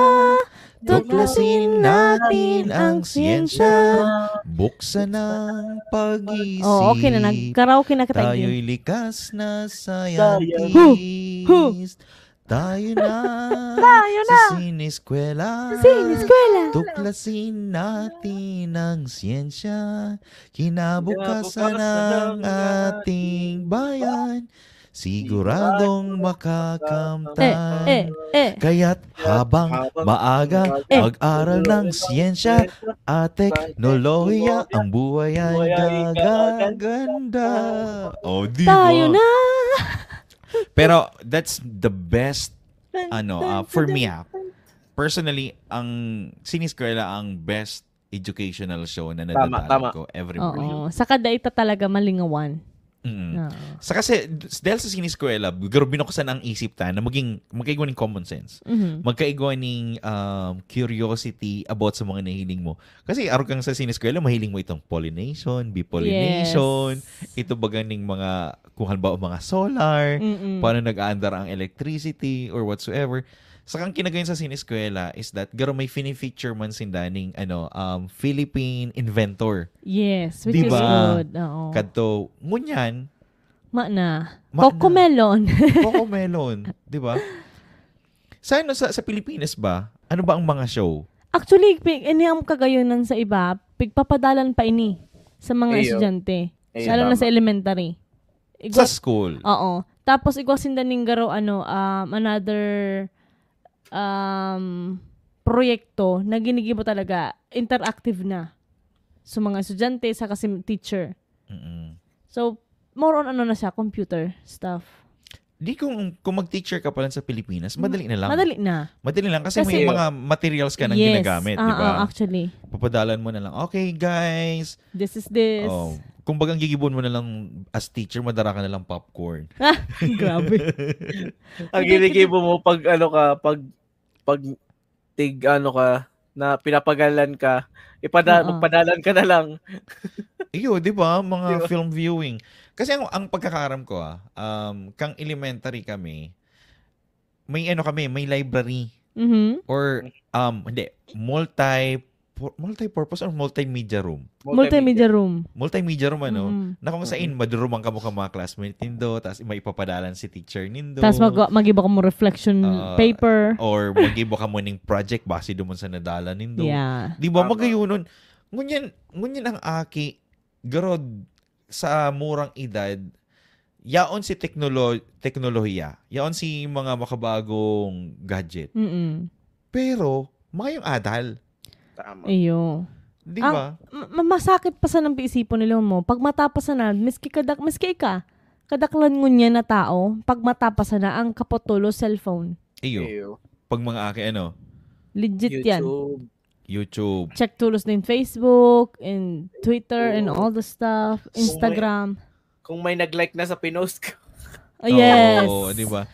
Tuklasin natin ang siyensya. Buksan ang pag-isip. Okay na. Nag-karaoke na kita. Tayo'y likas na scientist. Tayo na sa sineskwela. Tuklasin natin ang siyensya. Kinabukasan ng ating bayan. Siguradong makakamtan. Kaya't habang maaga, mag-aral ng siyensya at teknolohiya, ang buhay ay gaganda. Diba? Tayo na! Pero that's the best for me personally, ang sineskwela ang best educational show na nadadaanan ko every morning. Sa kada ita talaga malingawan. Sa kasi dahil sa sineskwela, binuksan ang isip ta na magkaigwa ng common sense. Magkaigwa ng curiosity about sa mga nahiling mo. Kasi araw kang sa sineskwela, mahiling mo itong pollination, bipollination, ito bagang ng mga kung halimbawa mga solar, paano nag-aandar ang electricity or whatsoever. Sa kang kinagayon sa sineskwela is that garo may fini-feature man sindaning Philippine inventor. Yes, which diba? Is good. Oo. Kadto ngunyan Cocomelon. Cocomelon, 'di ba? Sa Pilipinas ba? Ano ba ang mga show? Actually, ang kagayonan sa iba, pigpapadalan pa ini sa mga estudyante. Lalo na sa elementary. Sa school. Oo. Tapos igwasin daning garo another proyekto na ginigibo talaga interactive na sa mga estudyante sa kasi teacher. So more on na siya, computer stuff. Di kung mag-teacher ka pa lang sa Pilipinas, madali na lang. Madali lang kasi may mga materials ka nang ginagamit, di ba? Actually. Papadalan mo na lang, okay guys. This is this. Kung bagang gigibon mo na lang as teacher, madara ka na lang popcorn. Grabe. Ang ginigibo mo pag na pinapagalan ka, magpadalan ka na lang. Iyo, di ba? Mga film viewing. Kasi ang pagkakaram ko, kang elementary kami, may may library. Or, multi-purpose or multimedia room? Multimedia room. Multimedia room, na kung saan maduruman ka mo ka mga classmate nindo, tapos maipapadalan si teacher nindo. Tapos mag-iba ka mo reflection paper. Or mag-iba ka mo ng project base doon sa nadala nindo. Yeah. Di ba, magayunon. Ngunyan ang aki, garod sa murang edad, yaon si teknolohiya. Yaon si mga makabagong gadget. Pero, mga yung adal. Tama. Iyo. Di ba? Masakit pa sa nang piisipon nila mo. Pag matapasan na, miski ka, kadaklan ngunyan na tao, pag matapasan na, ang kapotulo, cellphone. Iyo. Pag mga aki, Legit YouTube. Check tulos din Facebook, and Twitter, and all the stuff. Instagram. Kung may nag-like na sa pinost ko. Yes. Oo, di ba?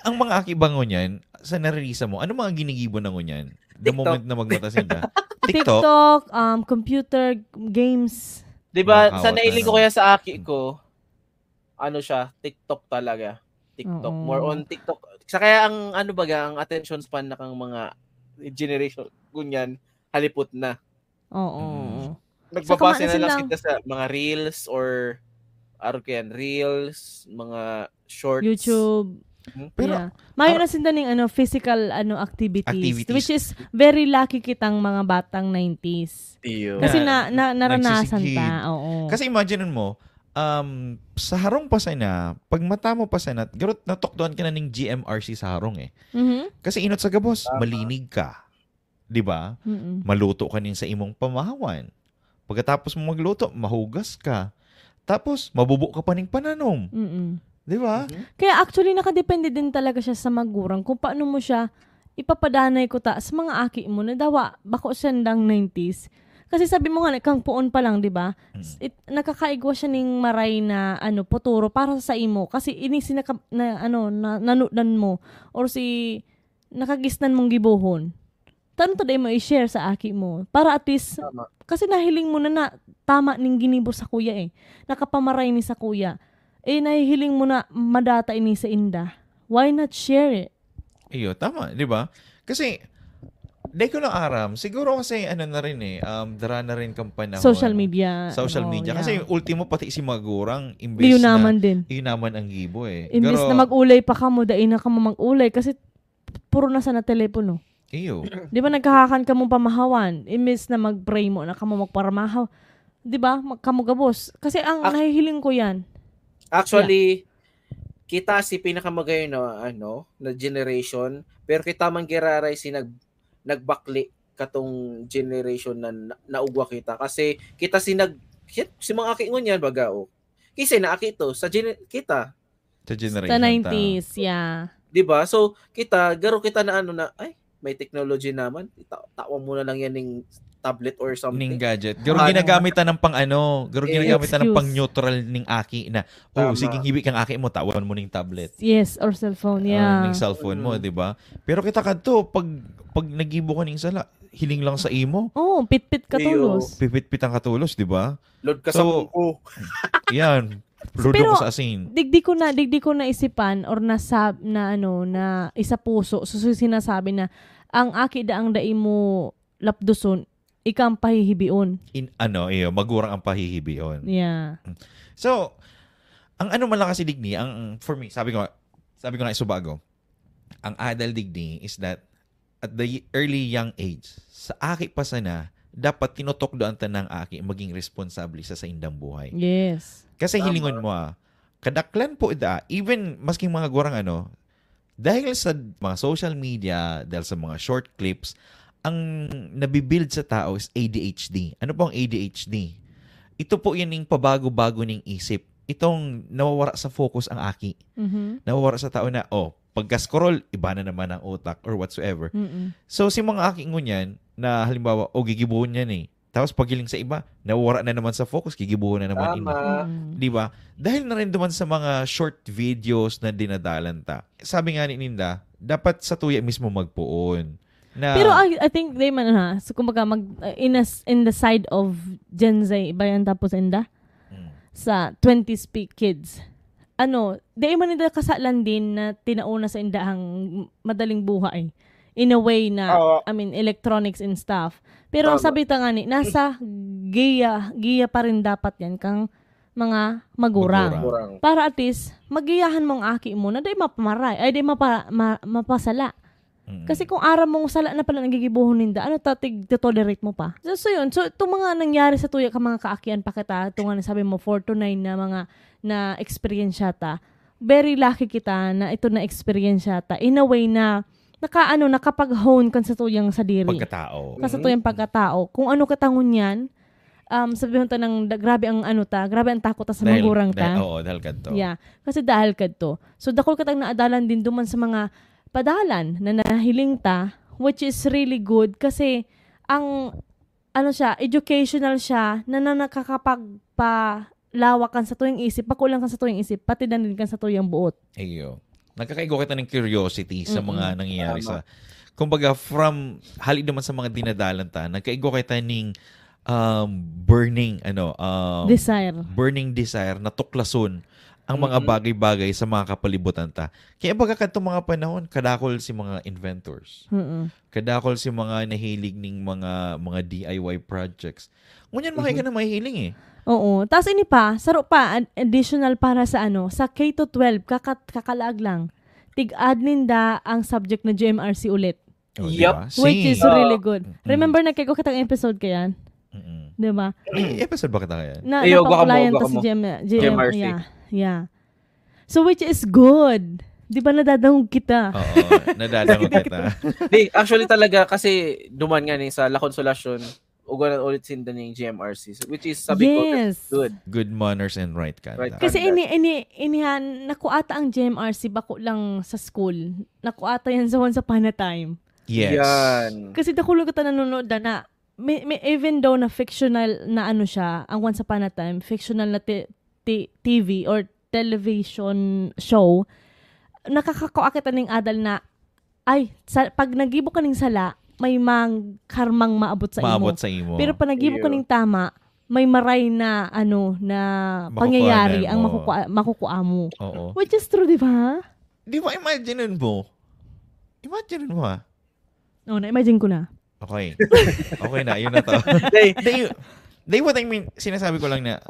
Ang mga aki bango niyan, sa naririsa mo, ano mga ginigibo na ngunyan? The TikTok. moment na magmata sila. TikTok, computer, games. Diba, sa nailing ko kaya sa aki ko, siya, TikTok talaga. TikTok. Oo. More on TikTok. Sa kaya ang ang attention span na kang mga generation kunyan, halipot na. Oo. Nagbabase na lang kita sa mga reels or reels, mga shorts. YouTube. Pero mayo na sinda ning physical activities, which is very lucky kitang mga batang 90s. Kasi naranasan ta. Oo. Kasi imagine mo, sa harong pa sana, pag mata mo pa sana, garot natokdoan ka na ning GMRC sa harong Kasi inot sa gabos, malinig ka. 'Di ba? Maluto ka nin sa imong pamahawan. Pagkatapos mo magluto, mahugas ka. Tapos mabubo ka pa ning pananom. Di ba? Kaya actually, nakadepende din talaga siya sa magurang kung paano mo siya ipapadanay ko sa mga aki mo na dawa, bako siyandang 90s. Kasi sabi mo nga, kang puon pa lang, di ba? Nakakaigwa siya ning maray na puturo para sa imo. Kasi inisi nanudan mo or nakagisnan mong gibuhon. Tanong to day mo i-share sa aki mo. Para at least, kasi nahiling mo na tama ning ginibo sa kuya nakapamaray ni sa kuya. Nahihiling mo na madata ini sa inda. Why not share it? Iyo, tama, di ba? Kasi, di ko lang aram, siguro kasi na rin dara na rin kang panahon. Social media. Yeah. Kasi ultimo pati si magurang, imbes na, naman ang gibo Imbes na mag-ulay pa ka mo, dahil na ka mo mag-ulay kasi puro na sa na telepono. Iyo. Di ba nagkahakan ka mo pamahawan? Imbes na mag-pray mo na ka mo magparamahaw. Di ba? Kamugabos. Kasi ang nahihiling ko yan. Actually, kita si pinakamagayon na generation, pero kita man giraray si nagbakli katong generation na naugwa kita kasi kita si mga aki ngunyan bagao. Kasi na aki to sa kita sa generation sa 90s, yeah. 'Di ba? So kita na ay may technology naman. Tawa muna lang yan ng tablet or something. Ning gadget. Garo ginagamitan ng ginagamitan ng pang neutral ning aki na sige hibi kang aki mo tawan mo ning tablet. Yes, or cellphone, yeah. Ning cellphone mo, 'di ba? Pero kita kadto pag nagibo ka ning sala, hiling lang sa imo. Pitpit ka tulos. Pipit-pit ang katulos, 'di ba? Load ka sa buko. Yan. Pero sa asin. Digdi ko na isipan or na isa puso. So sinasabi na ang aki daang dai mo lapduson ikang pahihibion. Magurang ang pahihibion. Yeah. So, ang man lang kasi digni, for me, sabi ko na isubago, ang adal digni is that at the early young age, sa aki pa sana, dapat tinutok doon tanang aki maging responsable sa indang buhay. Yes. Kasi hilingon mo kadaklan po even masking mga gurang dahil sa mga social media, dahil sa mga short clips, ang nabibuild sa tao is ADHD. Ano po ang ADHD? Ito po yan yung pabago-bago ng isip. Itong nawawara sa focus ang aki. Nawawara sa tao na, pagka-scroll, iba na naman ang utak or whatsoever. So, si mga aki ngunyan, na halimbawa, gigibuhon yan Tapos pagiling sa iba, nawawara na naman sa focus, gigibuhon na naman Di ba? Dahil na rin duman sa mga short videos na dinadalan ta. Sabi nga ni Ninda, dapat sa tuya mismo magpuon. Pero I think they so kumbaga in the side of Gen Z ba yan tapos inda sa 20s kids di man nila kasalan din na tinauna sa indahang madaling buhay in a way na, electronics and stuff. Pero ang sabi nga ni, nasa giya pa rin dapat yan kang mga magurang. Para at least, magiyahan mong aki mo na di mapamaray, ay di mapasala. Kasi kung araw mong sala na pala nagigibuhon ninda, tolerate mo pa. So yun, so itong mga nangyari sa tuya ka mga kaakian pa kita, itong nga sabi mo 4 to 9 na mga na experience ta, very lucky kita na ito na experience ta in a way na nakapag-hone kan sa tuyang sadiri. Pagkatao. Sa tuyang pagkatao. Kung ano katangon yan, sabihin ta ng grabe ang grabe ang takot ta sa magurang ta. Dahil kadto. Yeah, kasi dahil kadto. So dakol katang naadalan din duman sa mga padalan na nahiling ta, which is really good kasi ang educational siya na nakakapagpalawakan sa tuyang isip, pakulang kan sa tuyang isip, pati din kan sa tuyang buot. Ayo. Nagkakaigo kita ng curiosity sa mga nangyayari sa kumbaga from hali naman sa mga dinadalan ta, nagkaigo kita ning burning desire na tuklason ang mga bagay-bagay sa mga kapalibutan ta. Kaya baga kadtong mga panahon, kadakol si mga inventors. Kadakol si mga nahilig ning mga DIY projects. Ngunyan makay ka na mahihiling eh. Oo. Tapos ini pa, saro pa, additional para sa sa K-12, kakalaag lang. Tig-add ninda ang subject na GMRC ulit. Diba? Which is really good. Remember na kayo kitang episode kayan? Diba? Episode ba kita kayan? Napapulayan to si GMRC. Yeah. So which is good. Di ba nadadangog kita? Oo, nadadangog kita. Actually talaga kasi duman nga ni sa La Consolacion, ugaran ulit sinda ng GMRC, which is sabi ko good. Good manners and right conduct. Kasi inihan nakuata ang GMRC bako lang sa school. Nakuata yan sa Pana Time. Yes. Yan. Kasi dakulo kita nanonood na may even though na fictional na siya, ang Once Upon a Time, fictional na TV or television show, nakakakuha kita ng adal na pag nagibo ka ng sala, may karmang maabot sa imo. Pero pag nagibo ka ng tama, may maray na pangyayari ang makukuha mo. Oo. Which is true, di ba? Di ba imagine mo ha? Oo, na-imagine ko na. Okay. Okay na, yun na to. What I mean, sinasabi ko lang na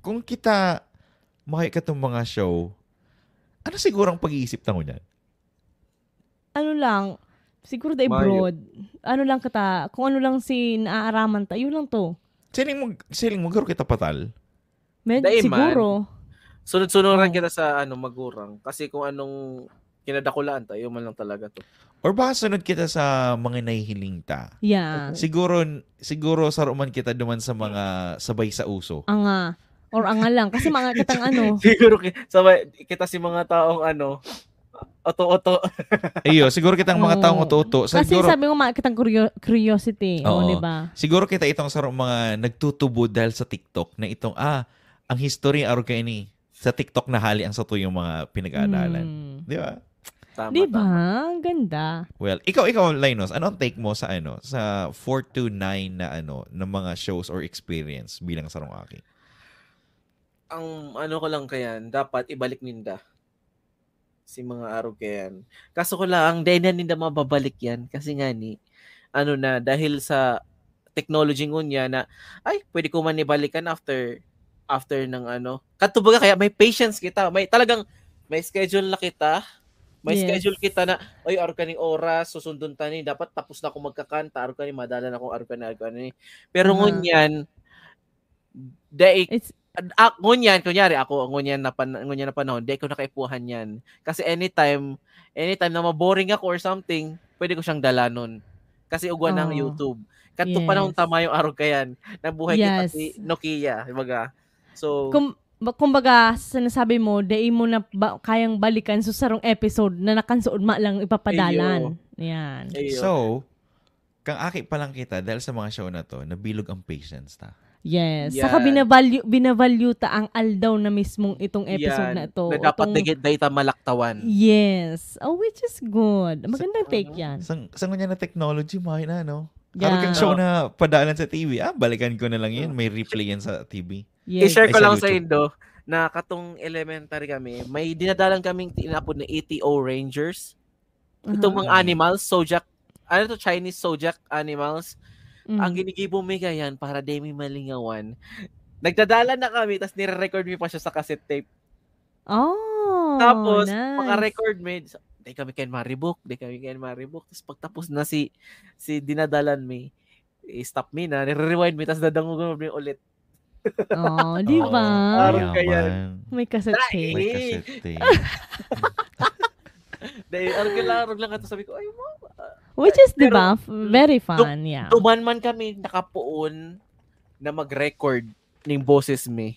kung kita makikita itong mga show, ano siguro ang pag-iisip tango niyan? Siguro da abroad. Kung ano lang si naaaraman ta, yun lang to. Siling mo, garo kita patal? Siguro. Sunod-sunuran kita sa magurang. Kasi kung anong kinadakulaan tayo, man lang talaga to. Or baka sunod kita sa mga nahihiling ta. Yeah. Siguro saruman kita duman sa mga sabay sa uso. Or lang. Kasi mga kitang Siguro sabay kita si mga taong oto-oto. Iyo, siguro kitang mga taong oto-oto. Kasi sabi mo mga kitang curiosity. Di ba? Siguro kita itong sarong mga nagtutubo dahil sa TikTok na itong, ang history araw kayo ni sa TikTok na hali ang sa tuyong mga pinag-aadalan. Di ba? Tama, di ba? Ganda. Well, ikaw, Linus, ano ang take mo sa sa 4 to 9 na ng mga shows or experience bilang sarong aki? Ang ko lang kayan, dapat ibalik ninda si mga araw kayan. Kaso ko lang, dahil ninda mababalik yan. Kasi nga dahil sa technology ngunya na, pwede ko man ibalikan after ng katubaga kaya may patience kita. May schedule na kita. May schedule kita na, araw ka ning oras, susundon tani, dapat tapos na ako magkakanta, araw ka ni madala na akong araw ka ni. Pero ngunyan, ngunyan, kunyari ako, ngunyan na panahon, di ko nakaipuhan yan. Kasi anytime na maboring ako or something, pwede ko siyang dalanon. Kasi ugwan ng YouTube. Kato panahon tama yung araw kayan. Nabuhay kita si Nokia. Diba? So, kumbaga, sinasabi mo, dahil mo na kayang balikan sa sarong episode na nakansuod lang ipapadalan. Yan. So, kang aki pa lang kita, dahil sa mga show na to, nabilog ang patience ta. Yes. Saka binavalue ta ang aldaw na mismong itong episode na ito. Na dapat data malaktawan. Yes. Which is good. Magandang take yan. Sa nga na technology, mahal na, no? Araw kang show na padalan sa TV, balikan ko na lang yun. May replay yan sa TV. Yes. I-share ko lang sa Indo na katong elementary kami, may dinadalan kaming tinapod na ATO Rangers. Itong mga animals, Zodiac Chinese zodiac animals. Ang ginigibo mi yan para di mi malingawan. Nagdadala na kami, tapos nire-record mi pa siya sa cassette tape. Oh, tapos, nice. maka-record mi, di kami kayo maribok. Tapos pagtapos na si dinadalan mi, stop mi na, nire-rewind mi, tapos dadangugan mi ulit. Oh, di ba? May cassette tape. May cassette tape. Arog lang ito, sabi ko, ay mama. Which is, di ba, very fun, yeah. Tuman man kami nakapuon na mag-record ng boses mi.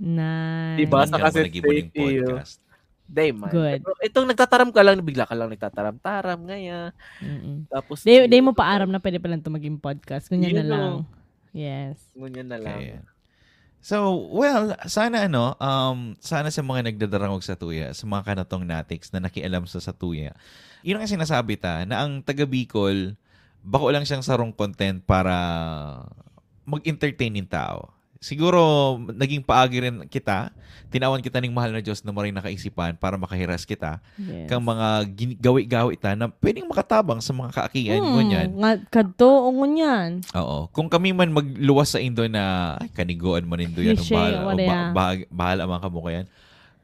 Nice. Diba? Sa cassette tape podcast. Day man. Good. Pero itong nagtataram ka lang, bigla ka lang nagtataram-taram ngaya. Tapos day mo paaram na pwede pa lang ito maging podcast. Ganyan na lang. Yes. Ganyan na lang. Okay. So, well, sana sana sa mga nagdadarangog sa tuya, sa mga kanatong natics na nakialam sa tuya. Yun ang sinasabi na ang taga Bicol, bako lang siyang sarong content para mag-entertain ng tao. Siguro, naging paagi rin kita. Tinawan kita ng mahal na Diyos na maring nakaisipan para makahiras kita. Yes. Kang mga gawi-gawi ta na pwedeng makatabang sa mga kaakian mo niyan. Kadto o ngunyan. Oo. Kung kami man magluwas sa Indo na, ay, kanigoan man Indo yan. Bahala mga kamukha yan.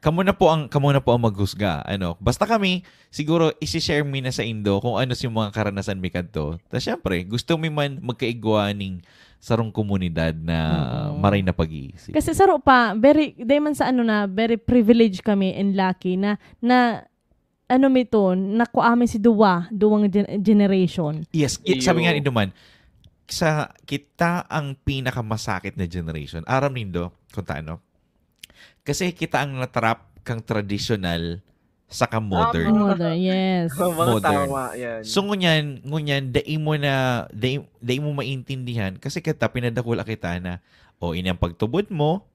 Kamo na po ang maghusga. Basta kami, siguro, isi-share mi na sa Indo kung ano si mga karanasan mi kadto. Tapos syempre, gusto mi man magkaigwa ning sarong komunidad na maray na pag-iisip. Kasi saro pa, very privileged kami and lucky na nakuha si duwang generation. Yes, sabi nga man, sa kita ang pinakamasakit na generation. Aram nindo, kung taano. Kasi kita ang natrap kang traditional saka modern. Modern, yes. Modern. Tama, yan. So ngunyan, dai mo maintindihan kasi kita pinadakula kita na ini ang pagtubod mo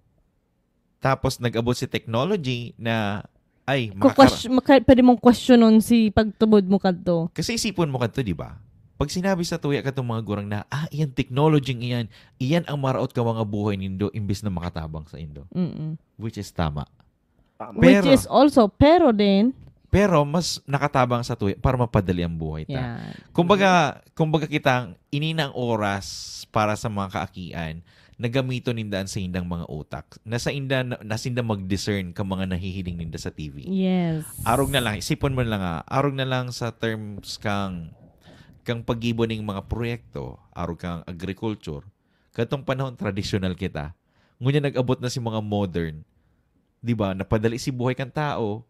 tapos nag-abot si technology na ay pwede mong questionon si pagtubod mo kadto. Kasi isipon mo kadto, di ba? Pag sinabi sa tuya katong mga gurang na iyan technology iyan ang maraot ka mga buhay nindo imbis na makatabang sa Indo. Which is tama. Which is also, pero mas nakatabang sa tuwi para mapadali ang buhay ta. Yeah. Kumbaga kitang ininang oras para sa mga kaakian na gamiton nindaan sa indang mga utak. Nasinda mag-discern ka mga nahihiling ninda sa TV. Yes. Arog na lang, isipon mo lang arog na lang sa terms kang pag-ibo ng mga proyekto, arog kang agriculture. Katong panahon traditional kita. Ngunyan nag-abot na si mga modern. Diba, napadali si buhay kang tao,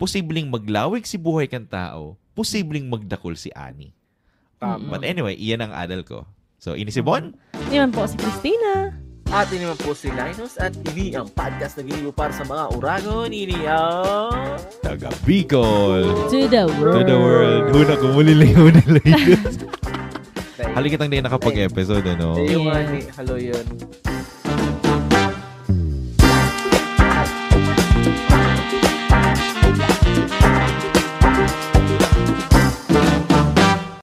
posibleng maglawig si buhay kang tao, posibleng magdakol si Ani. But anyway, iyan ang adal ko. So, ini si Bon. Iyan po si Christina. At ini naman po si Linus at ini ang podcast na ginigo para sa mga uragon. Ini ang Taga Bicol. To the world. Huna ko muli Linus. Halikitang din nakapag-episode, Yung halo yun.